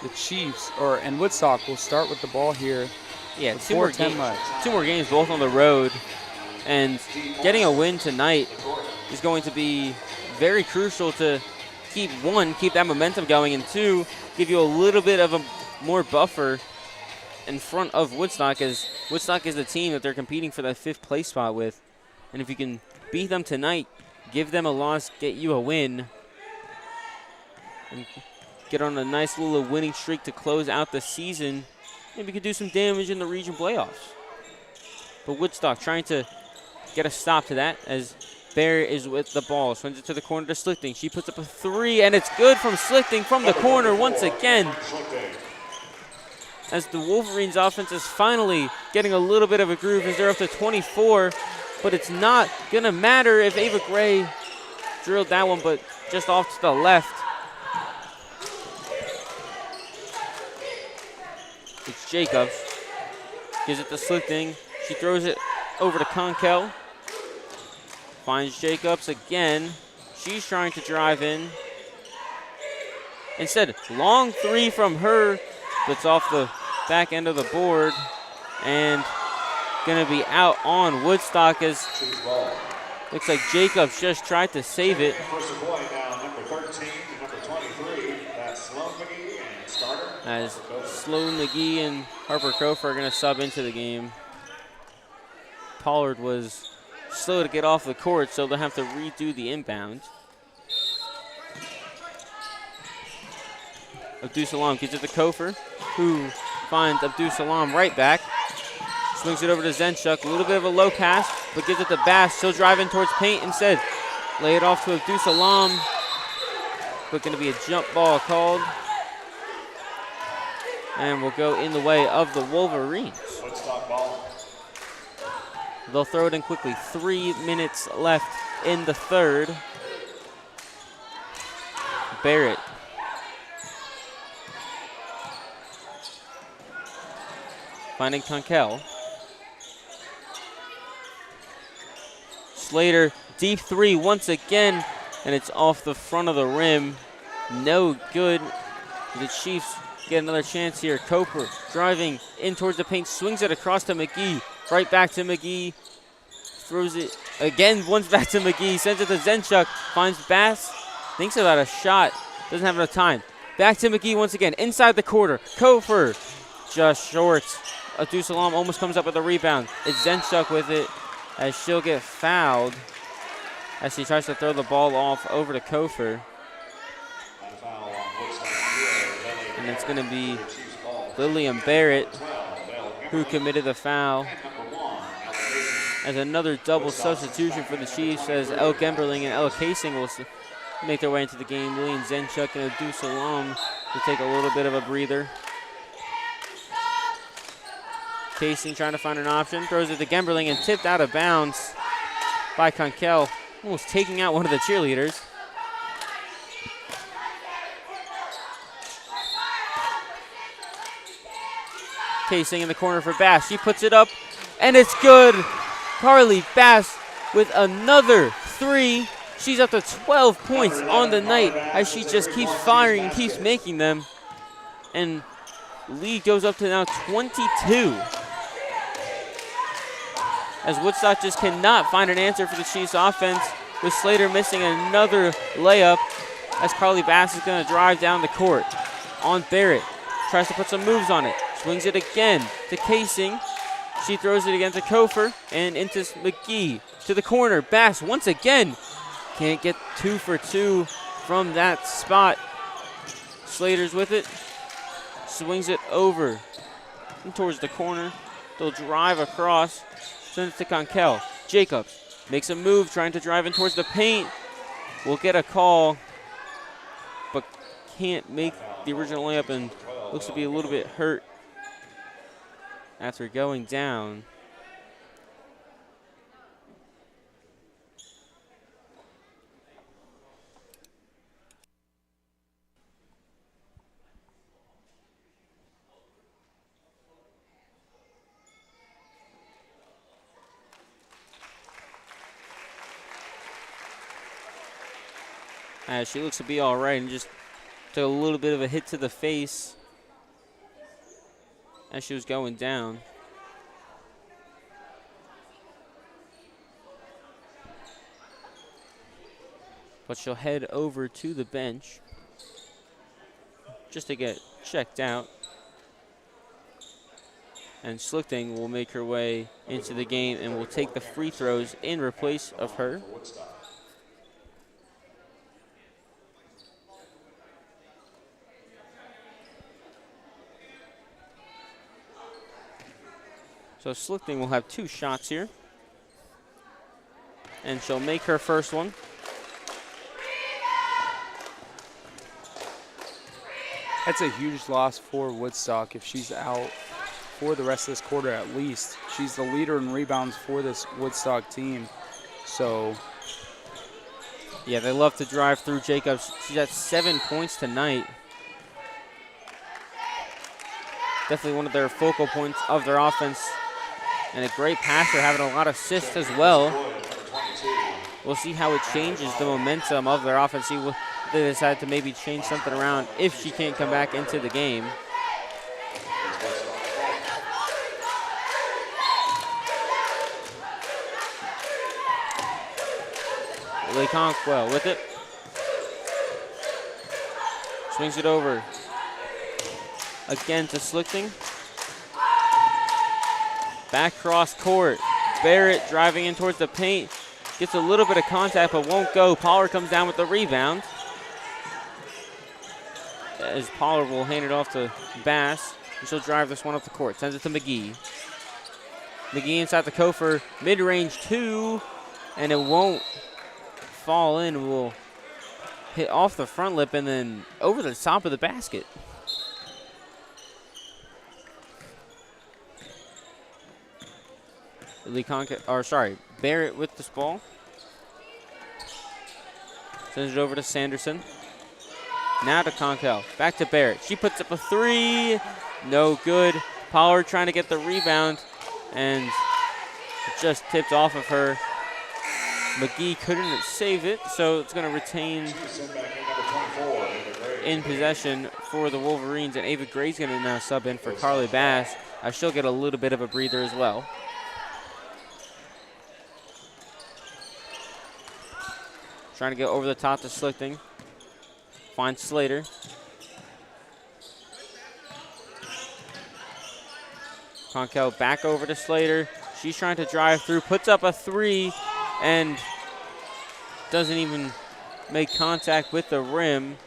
the Chiefs, and Woodstock will start with the ball here. Yeah, 2 more games, both on the road, and getting a win tonight is going to be very crucial to keep that momentum going, and 2, give you a little bit of a more buffer in front of Woodstock, as Woodstock is the team that they're competing for that 5th place spot with. And if you can beat them tonight, give them a loss, get you a win, and get on a nice little winning streak to close out the season, maybe you could do some damage in the region playoffs. But Woodstock trying to get a stop to that, as Bear is with the ball. Swings it to the corner to Slichting. She puts up a 3, and it's good from Slichting from the corner once again. as the Wolverines offense is finally getting a little bit of a groove as they're up to 24, but it's not gonna matter if Ava Gray drilled that one, but just off to the left. It's Jacobs, gives it to Slichting. She throws it over to Conkel. Finds Jacobs again. She's trying to drive in. Instead, long three from her, but it's off the back end of the board and gonna be out on Woodstock as looks like Jacobs just tried to save it. For Sequoyah now, number 13 to number 23. That's Sloan McGee and starter. As Sloan McGee and Harper Kofer are gonna sub into the game. Pollard was slow to get off the court, so they'll have to redo the inbound. Abdus Salam gives it to Kofer, who finds Abdus Salam right back. Swings it over to Zenchuk, a little bit of a low pass, but gives it to Bass. Still driving towards paint instead. Lay it off to Abdus Salam, but going to be a jump ball called. And will go in the way of the Wolverines. Woodstock ball. They'll throw it in quickly. 3 minutes left in the third. Barrett. Finding Conkel. Slater, deep three once again, and it's off the front of the rim. No good. The Chiefs get another chance here. Koper driving in towards the paint, swings it across to McGee. Right back to McGee. Throws it again, once back to McGee. Sends it to Zenchuk. Finds Bass. Thinks about a shot. Doesn't have enough time. Back to McGee once again. Inside the quarter. Kofer just short. Abdus Salam almost comes up with a rebound. It's Zenchuk with it as she'll get fouled as she tries to throw the ball off over to Kofer. And it's going to be Lillian Barrett who committed the foul. As another double substitution for the Chiefs as El Gemberling and El Casing will make their way into the game. Lillian Zenchuk and Abdus Salam will take a little bit of a breather. Casing trying to find an option, throws it to Gemberling and tipped out of bounds by Conkel, almost taking out one of the cheerleaders. Casing in the corner for Bass. She puts it up, and it's good. Carly Bass with another three. She's up to 12 points on the night as she just keeps firing and keeps making them. And lead goes up to now 22. As Woodstock just cannot find an answer for the Chiefs offense, with Slater missing another layup as Carly Bass is going to drive down the court on Barrett. Tries to put some moves on it. Swings it again to Casing. She throws it again to Kofer and into McGee to the corner. Bass once again can't get 2 for 2 from that spot. Slater's with it. Swings it over and towards the corner. They'll drive across. Sends it to Conkel. Jacobs makes a move, trying to drive in towards the paint. Will get a call, but can't make the original layup and looks to be a little bit hurt after going down. She looks to be all right and just took a little bit of a hit to the face as she was going down. But she'll head over to the bench just to get checked out. And Slichting will make her way into the game and will take the free throws in replace of her. So Slichting will have 2 shots here. And she'll make her first one. That's a huge loss for Woodstock if she's out for the rest of this quarter at least. She's the leader in rebounds for this Woodstock team. So, yeah, they love to drive through Jacobs. She's at 7 points tonight. Definitely one of their focal points of their offense. And a great passer, having a lot of assists as well. We'll see how it changes the momentum of their offense. See what they decide to maybe change something around if she can't come back into the game. Lee Conkwell with it. Swings it over. Again to Slichting. Back cross court. Barrett driving in towards the paint. Gets a little bit of contact but won't go. Pollard comes down with the rebound. As Pollard will hand it off to Bass. And she'll drive this one up the court. Sends it to McGee. McGee inside the Kofor. Mid-range 2. And it won't fall in. Will hit off the front lip and then over the top of the basket. Barrett with this ball. Sends it over to Sanderson. Now to Conkel. Back to Barrett. She puts up a 3. No good. Pollard trying to get the rebound. And it just tipped off of her. McGee couldn't save it, so it's going to retain in possession for the Wolverines. And Ava Gray's going to now sub in for Carly Bass. She'll get a little bit of a breather as well. Trying to get over the top to Slichting. Finds Slater. Conkel back over to Slater. She's trying to drive through, puts up a 3, and doesn't even make contact with the rim.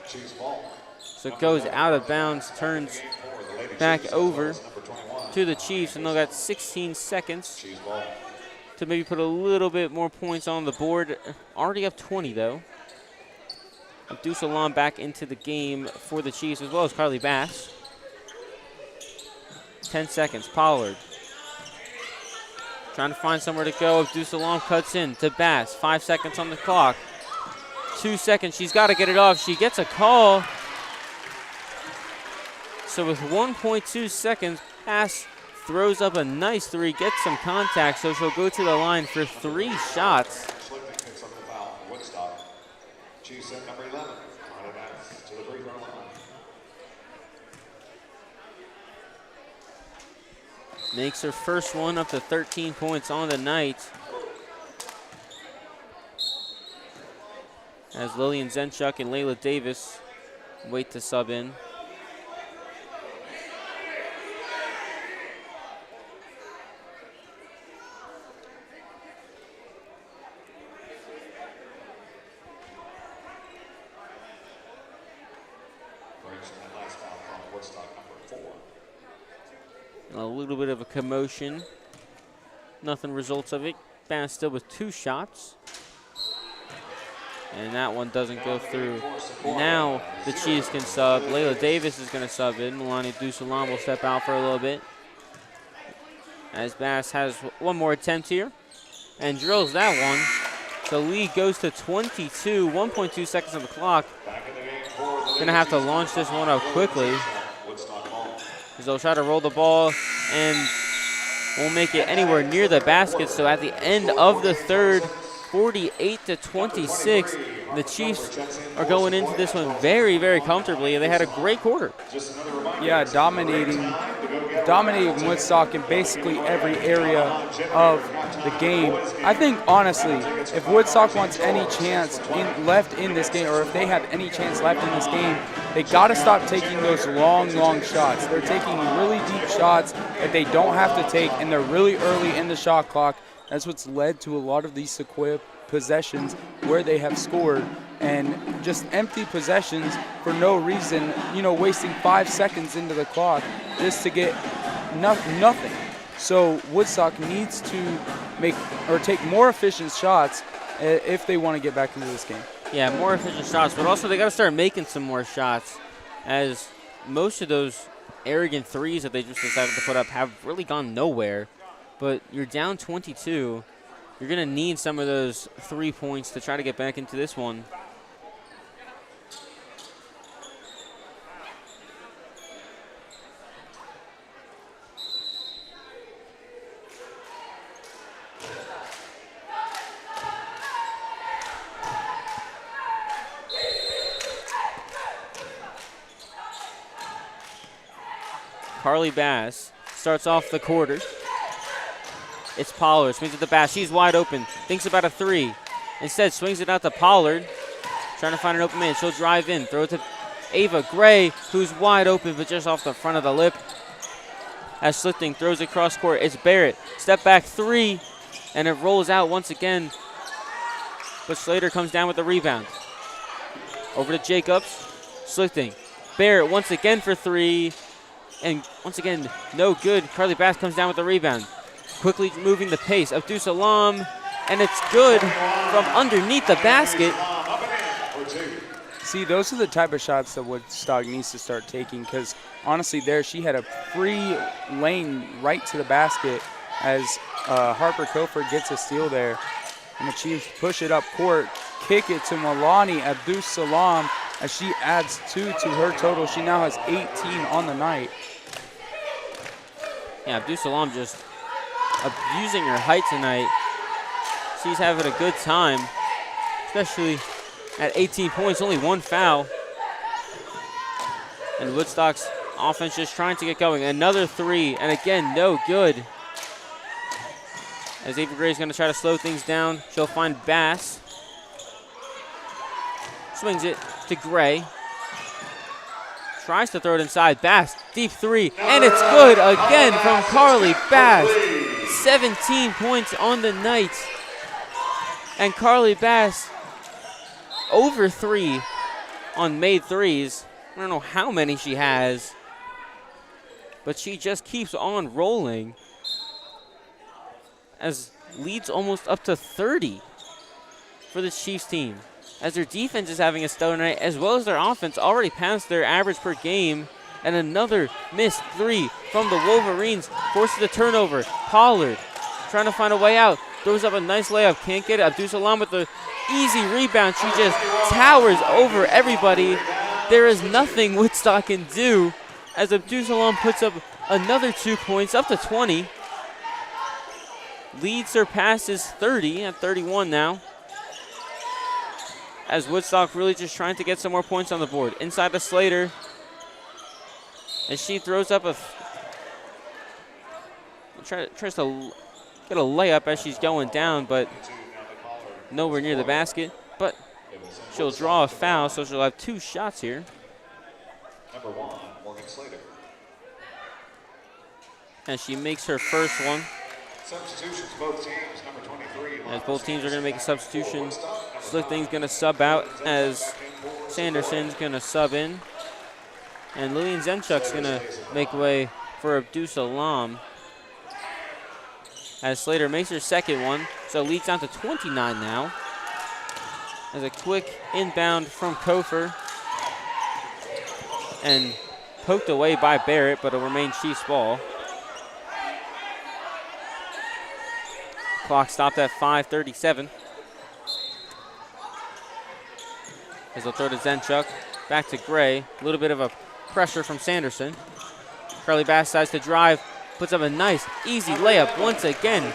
So it goes out of bounds, turns back over to the Chiefs, and they'll got 16 seconds to maybe put a little bit more points on the board. Already up 20, though. Abdul Salam back into the game for the Chiefs, as well as Carly Bass. 10 seconds. Pollard trying to find somewhere to go. Abdul Salam cuts in to Bass. 5 seconds on the clock. 2 seconds. She's got to get it off. She gets a call. So with 1.2 seconds, Bass throws up a nice 3, gets some contact, so she'll go to the line for 3 shots. Picks up the foul for Woodstock. Chiefs set number 11. Carly Bass to the free throw line. Makes her first one, up to 13 points on the night. As Lillian Zenchuk and Layla Davis wait to sub in. A little bit of a commotion. Nothing results of it. Bass still with 2 shots. And that one doesn't go through. Now the Chiefs can sub. Layla Davis is going to sub in. Melania Dusalam will step out for a little bit. As Bass has one more attempt here. And drills that one. The lead goes to 22. 1.2 seconds on the clock. Going to have to launch this one up quickly. As they'll try to roll the ball and won't make it anywhere near the basket. So at the end of the third, 48-26, the Chiefs are going into this one very, very comfortably, and they had a great quarter. Yeah, dominating Woodstock in basically every area of the game. I think, honestly, if Woodstock wants any chance left in this game, or if they have any chance left in this game, they got to stop taking those long shots. They're taking really deep shots that they don't have to take, and they're really early in the shot clock. That's what's led to a lot of these Sequoyah possessions where they have scored, and just empty possessions for no reason, wasting 5 seconds into the clock just to get nothing. So Woodstock needs to take more efficient shots if they want to get back into this game. Yeah, more efficient shots, but also they got to start making some more shots, as most of those arrogant threes that they just decided to put up have really gone nowhere. But you're down 22. You're going to need some of those 3 points to try to get back into this one. Carly Bass starts off the quarter. It's Pollard, swings at the basket. She's wide open, thinks about a three. Instead, swings it out to Pollard, trying to find an open man. She'll drive in, throw it to Ava Gray, who's wide open, but just off the front of the lip. As Slifting throws it cross court, it's Barrett. Step back three, and it rolls out once again. But Slater comes down with the rebound. Over to Jacobs, Slifting. Barrett once again for three. And once again, no good. Carly Bass comes down with the rebound. Quickly moving the pace. Abdul Salam, and it's good from underneath the basket. See, those are the type of shots that Woodstock needs to start taking, because honestly there she had a free lane right to the basket as Harper Cofer gets a steal there. And the Chiefs push it up court, kick it to Milani Abdul Salam as she adds 2 to her total. She now has 18 on the night. Yeah, Abdul Salam just abusing her height tonight. She's having a good time, especially at 18 points, only 1 foul. And Woodstock's offense just trying to get going. Another three, and again, no good. As Ava Gray's going to try to slow things down, she'll find Bass. Swings it to Gray. Tries to throw it inside. Bass, deep three, and it's good again from Carly Bass. 17 points on the night. And Carly Bass over 3 on made threes. I don't know how many she has, but she just keeps on rolling as leads almost up to 30 for the Chiefs team, as their defense is having a stellar night, as well as their offense already passed their average per game. And another missed three from the Wolverines forces a turnover. Pollard trying to find a way out, throws up a nice layup, can't get it. Abdul Salam with the easy rebound. She just towers over everybody. There is nothing Woodstock can do as Abdul Salam puts up another 2 points, up to 20. Lead surpasses 30 at 31 now, as Woodstock really just trying to get some more points on the board. Inside to Slater, as she throws up tries to get a layup as she's going down, but nowhere near the basket. But she'll draw a foul, so she'll have 2 shots here. Number 1, Morgan Slater. And she makes her first one. Substitutions, both teams. Number 23. As both teams are going to make a substitution. Slifting's going to sub out as Sanderson's going to sub in. And Lillian Zemchuk's going to make way for Abdul Salam as Slater makes her second one. So leads down to 29 now. As a quick inbound from Kofer. And poked away by Barrett, but it'll remain Chiefs ball. Clock stopped at 5:37. As they'll throw to Zenchuk. Back to Gray. A little bit of a pressure from Sanderson. Carly Bass decides to drive. Puts up a nice, easy layup once again.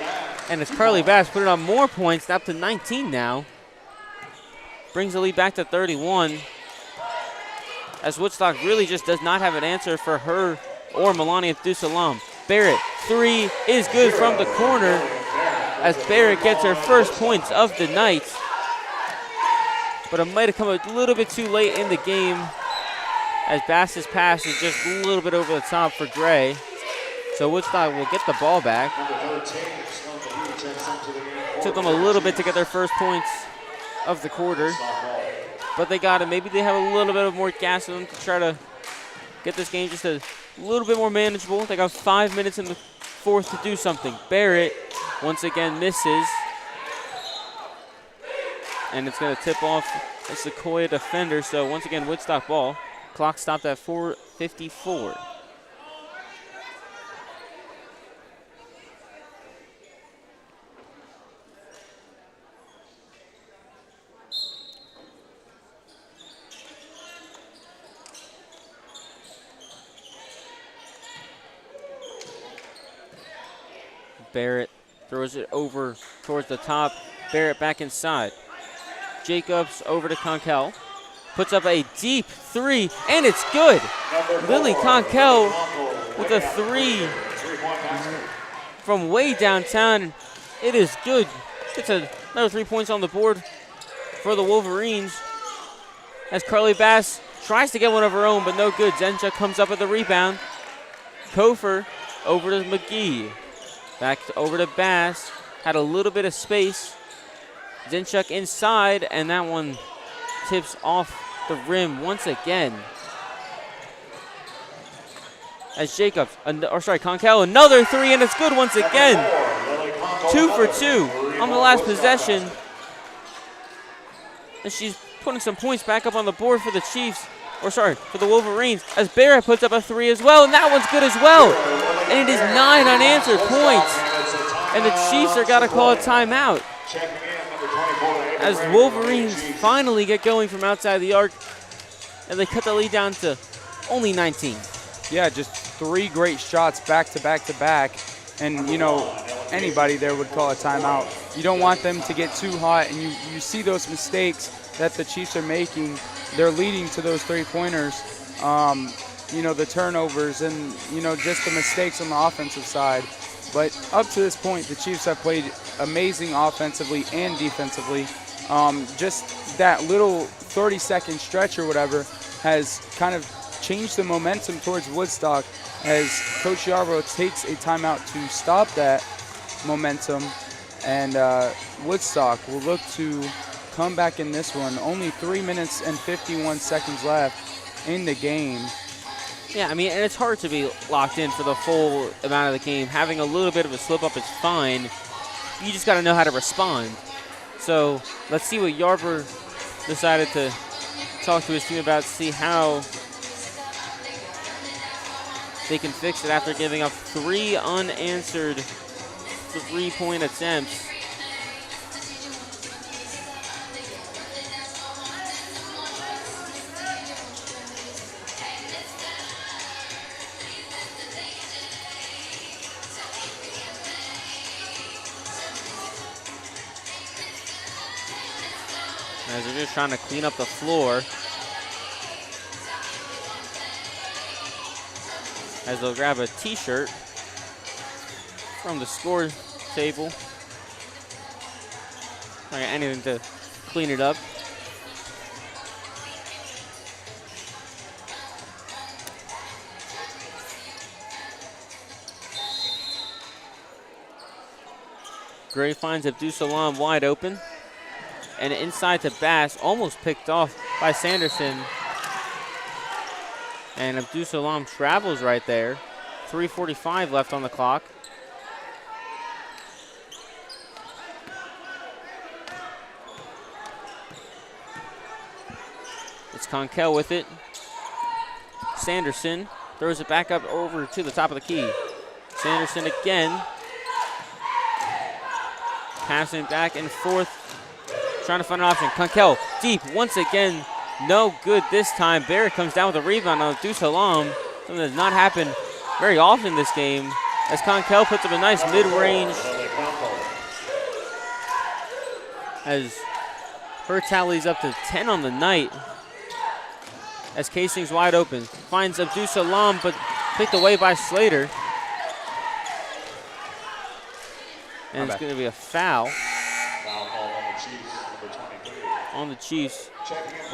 And as Carly Bass put it on more points, up to 19 now. Brings the lead back to 31. As Woodstock really just does not have an answer for her or Milani Abdul Salam. Barrett, three is good from the corner, as Barrett gets her first points of the night. But it might have come a little bit too late in the game, as Bass's pass is just a little bit over the top for Gray. So Woodstock will get the ball back. Took them a little bit to get their first points of the quarter, but they got it. Maybe they have a little bit of more gas in them to try to get this game just a little bit more manageable. They got 5 minutes in the fourth to do something. Barrett once again misses, and it's going to tip off a Sequoyah defender. So once again, Woodstock ball. Clock stopped at 4:54. Barrett throws it over towards the top. Barrett back inside. Jacobs over to Conkel. Puts up a deep three, and it's good. Lily Conkel with a three from way downtown. It is good. Gets another 3 points on the board for the Wolverines. As Carly Bass tries to get one of her own, but no good. Zencha comes up with the rebound. Kofer over to McGee. Back over to Bass. Had a little bit of space. Zinchuk inside, and that one tips off the rim once again. As Jacobs, Conkel, another three, and it's good once again. 2 for 2 on the last possession. And she's putting some points back up on the board for the Chiefs, for the Wolverines, as Barrett puts up a three as well, and that one's good as well. And it is 9 unanswered points. And the Chiefs are got to call a timeout. As Wolverines finally get going from outside the arc, and they cut the lead down to only 19. Yeah, just 3 great shots back to back to back. And, you know, anybody there would call a timeout. You don't want them to get too hot, and you see those mistakes that the Chiefs are making. They're leading to those 3-pointers. You know, the turnovers and, you know, just the mistakes on the offensive side. But up to this point, the Chiefs have played amazing offensively and defensively. Just that little 30-second stretch or whatever has kind of changed the momentum towards Woodstock as Coach Yarbrough takes a timeout to stop that momentum. And Woodstock will look to come back in this one. Only 3 minutes and 51 seconds left in the game. Yeah, I mean, and it's hard to be locked in for the full amount of the game. Having a little bit of a slip-up is fine. You just got to know how to respond. So let's see what Yarbrough decided to talk to his team about, see how they can fix it after giving up 3 unanswered 3-point attempts. As they're just trying to clean up the floor. As they'll grab a t-shirt from the score table. Not got anything to clean it up. Gray finds Abdus Salam wide open. And inside to Bass, almost picked off by Sanderson. And Abdus Salam travels right there. 3:45 left on the clock. It's Conkel with it. Sanderson throws it back up over to the top of the key. Sanderson again. Passing back and forth. Trying to find an option. Conkel deep once again. No good this time. Barrett comes down with a rebound on Abdus Salam. Something that does not happen very often this game. As Conkel puts up a nice mid-range. As her tally's up to 10 on the night. As Casing's wide open. Finds Abdus Salam, but picked away by Slater. And it's going to be a foul. On the Chiefs,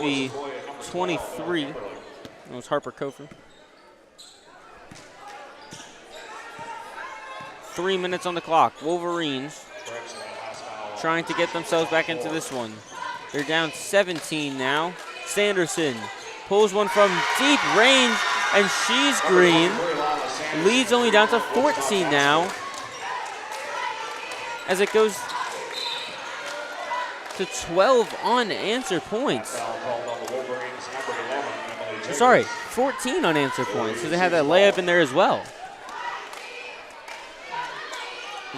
the 23. That was Harper Kofer. 3 minutes on the clock. Wolverines trying to get themselves back into this one. They're down 17 now. Sanderson pulls one from deep range, and she's green. Leads only down to 14 now. As it goes to 12 unanswered points. Foul called on the Wolverines, number 11, Emily Jacobs. Sorry, 14 unanswered points, because they had that layup in there as well.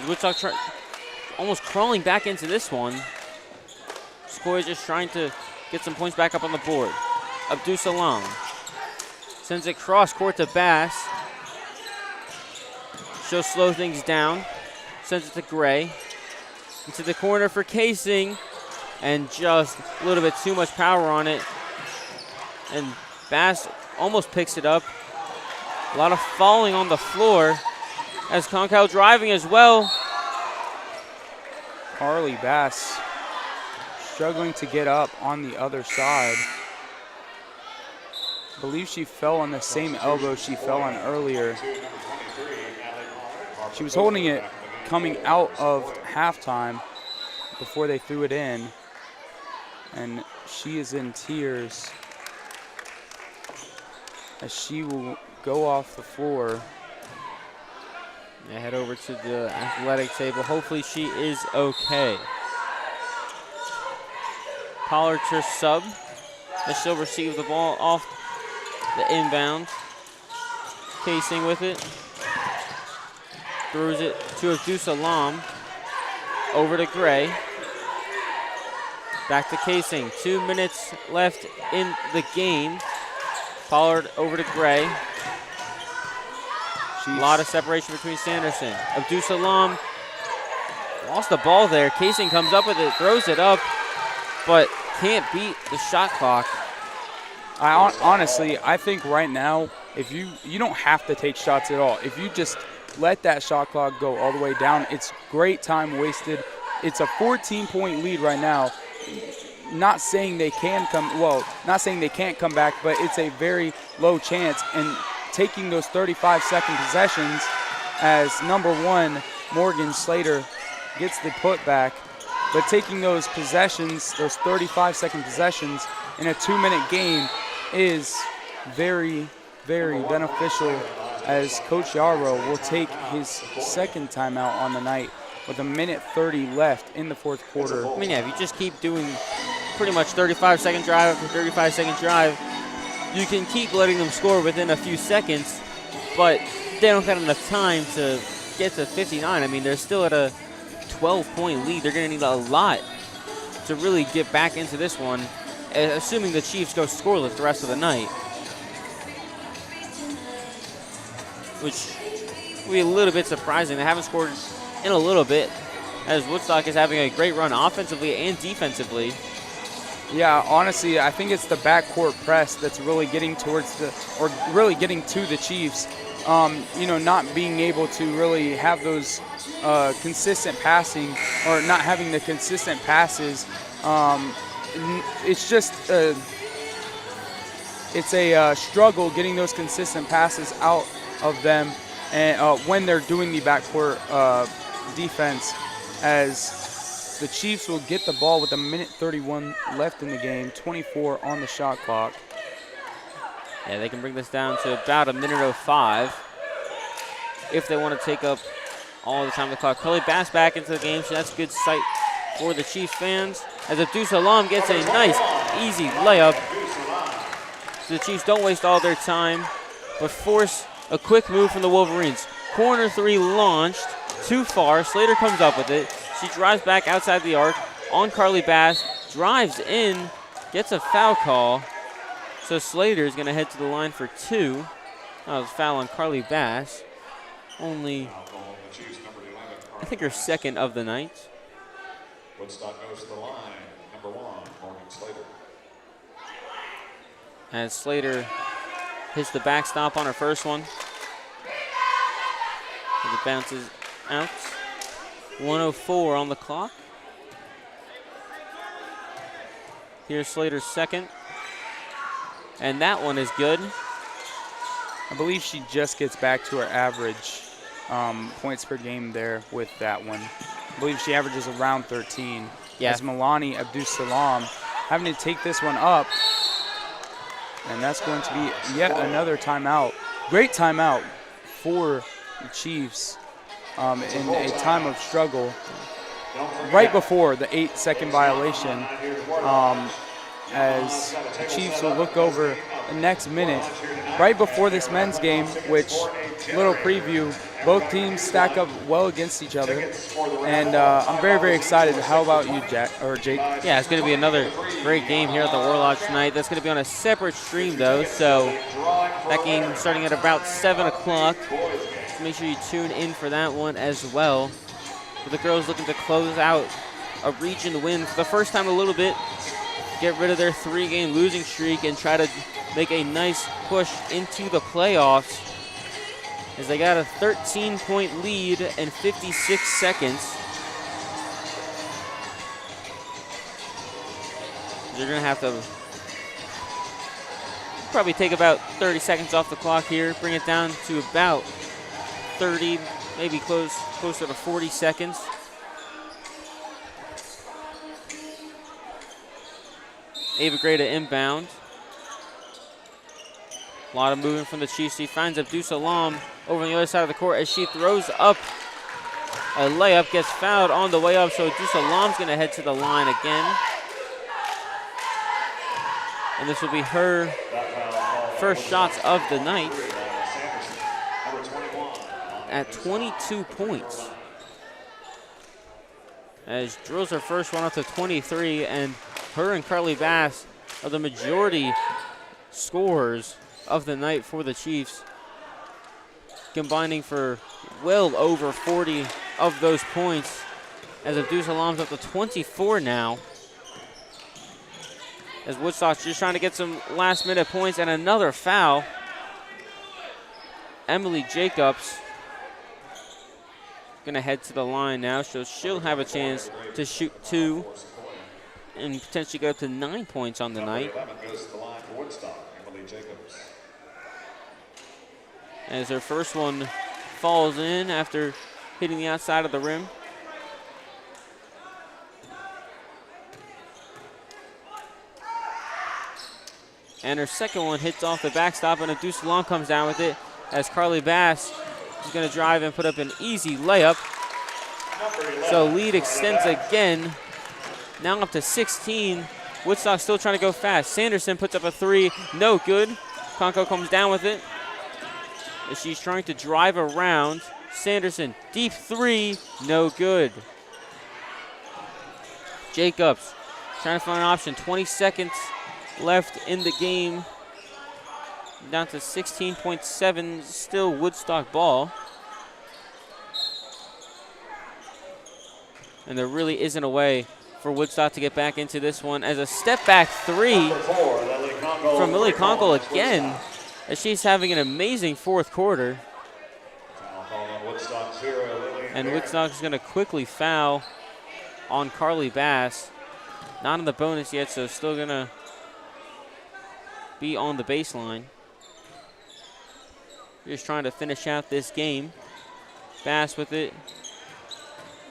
Woodstock almost crawling back into this one. Sequoyah just trying to get some points back up on the board. Abdul Salam sends it cross court to Bass. She'll slow things down. Sends it to Gray. Into the corner for Casing. And just a little bit too much power on it. And Bass almost picks it up. A lot of falling on the floor as Concal driving as well. Carly Bass struggling to get up on the other side. I believe she fell on the same elbow she fell on earlier. She was holding it coming out of halftime before they threw it in. And she is in tears as she will go off the floor. Yeah, head over to the athletic table. Hopefully she is okay. Pollard to sub as she'll receive the ball off the inbound. Casing with it. Throws it to Abdul Salam. Over to Gray. Back to Casing. 2 minutes left in the game. Pollard over to Gray. A lot of separation between Sanderson. Abdul Salam lost the ball there. Casing comes up with it, throws it up, but can't beat the shot clock. Honestly, I think right now, if you don't have to take shots at all. If you just let that shot clock go all the way down, it's great time wasted. It's a 14-point lead right now. Not saying they can not saying they can't come back, but it's a very low chance. And taking those 35-second possessions as number 1, Morgan Slater gets the putback. But taking those possessions, those 35-second possessions in a 2-minute game is very, very beneficial, as Coach Yarrow will take his second timeout on the night with 1:30 left in the fourth quarter. I mean, yeah, if you just keep doing pretty much 35-second drive after 35-second drive, you can keep letting them score within a few seconds, but they don't have enough time to get to 59. I mean, they're still at a 12-point lead. They're going to need a lot to really get back into this one, assuming the Chiefs go scoreless the rest of the night, which will be a little bit surprising. They haven't scored in a little bit, as Woodstock is having a great run offensively and defensively. Yeah, honestly, I think it's the backcourt press that's really getting towards getting to the Chiefs. Not being able to really have those consistent passing, or not having the consistent passes. It's just it's a struggle getting those consistent passes out of them, and when they're doing the backcourt defense, as the Chiefs will get the ball with 1:31 left in the game, 24 on the shot clock. Yeah, they can bring this down to about 1:05 if they want to take up all the time on the clock. Carly Bass back into the game, so that's good sight for the Chiefs fans, as Abdul Salam gets a nice, easy layup. So the Chiefs don't waste all their time, but force a quick move from the Wolverines. Corner 3 launched, too far. Slater comes up with it. She drives back outside the arc on Carly Bass, drives in, gets a foul call. So Slater is going to head to the line for 2. That was a foul on Carly Bass. Only, I think, her second of the night. Woodstock goes to the line, number 1, Morgan Slater. As Slater hits the backstop on her first one. As it bounces out. 1:04 on the clock. Here's Slater's second. And that one is good. I believe she just gets back to her average points per game there with that one. I believe she averages around 13. Yeah. As Milani Abdul Salam having to take this one up. And that's going to be yet another timeout. Great timeout for the Chiefs in a time of struggle. right before the 8-second violation, as the Chiefs will look over the next minute. Right before this men's game, which, little preview, both teams stack up well against each other. And I'm very, very excited. How about you, Jake? Yeah, it's going to be another great game here at the Warlodge tonight. That's going to be on a separate stream, though, so that game starting at about 7 o'clock. So make sure you tune in for that one as well. For the girls looking to close out a region win for the first time in a little bit, get rid of their 3-game losing streak and try to make a nice push into the playoffs, as they got a 13-point lead in 56 seconds. They're going to have to probably take about 30 seconds off the clock here, bring it down to about 30, maybe closer to 40 seconds. Ava Gray to inbound. A lot of movement from the Chiefs. She finds Abdus Salam over on the other side of the court as she throws up a layup, gets fouled on the way up, so Abdus Salam's going to head to the line again. And this will be her first shots of the night at 22 points. As drills her first one up to 23, and her and Carly Bass are the majority scorers of the night for the Chiefs, combining for well over 40 of those points, as Abdus Salam's up to 24 now. As Woodstock's just trying to get some last-minute points, and another foul. Emily Jacobs going to head to the line now, so she'll have a chance to shoot 2 and potentially go up to 9 points on the night. Goes to the line for Woodstock, Emily Jacobs. As her first one falls in after hitting the outside of the rim. And her second one hits off the backstop, and Abdus Salam comes down with it as Carly Bass is going to drive and put up an easy layup. So lead extends again, now up to 16. Woodstock still trying to go fast. Sanderson puts up a 3, no good. Conco comes down with it as she's trying to drive around. Sanderson, deep 3, no good. Jacobs trying to find an option, 20 seconds left in the game. Down to 16.7, still Woodstock ball. And there really isn't a way for Woodstock to get back into this one, as a step back 3 from Lily Conkle again, as she's having an amazing fourth quarter. And Woodstock is going to quickly foul on Carly Bass. Not in the bonus yet, so still going to be on the baseline. Just trying to finish out this game. Bass with it.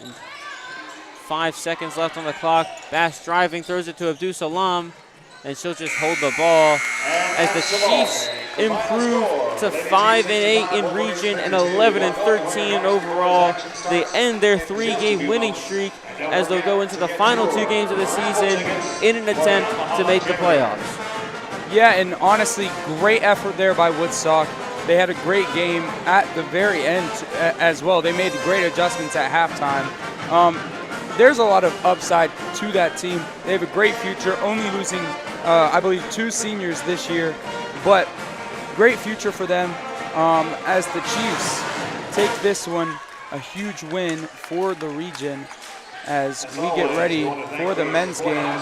And 5 seconds left on the clock. Bass driving, throws it to Abdus Salam, and she'll just hold the ball as the Chiefs improve to 5-8 in region and 11-13 overall. They end their 3-game winning streak as they'll go into the final 2 games of the season in an attempt to make the playoffs. Yeah, and honestly, great effort there by Woodstock. They had a great game at the very end as well. They made great adjustments at halftime. There's a lot of upside to that team. They have a great future, only losing, I believe, 2 seniors this year, but great future for them as the Chiefs take this one, a huge win for the region as we get ready for the men's game.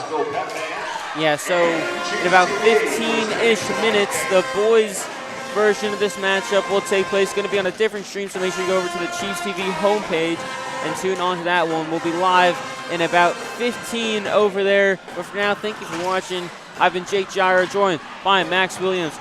Yeah, so in about 15-ish minutes, the boys' version of this matchup will take place. It's going to be on a different stream, so make sure you go over to the Chiefs TV homepage and tune on to that one. We'll be live in about 15 over there. But for now, thank you for watching. I've been Jake Gyra, joined by Max Williams,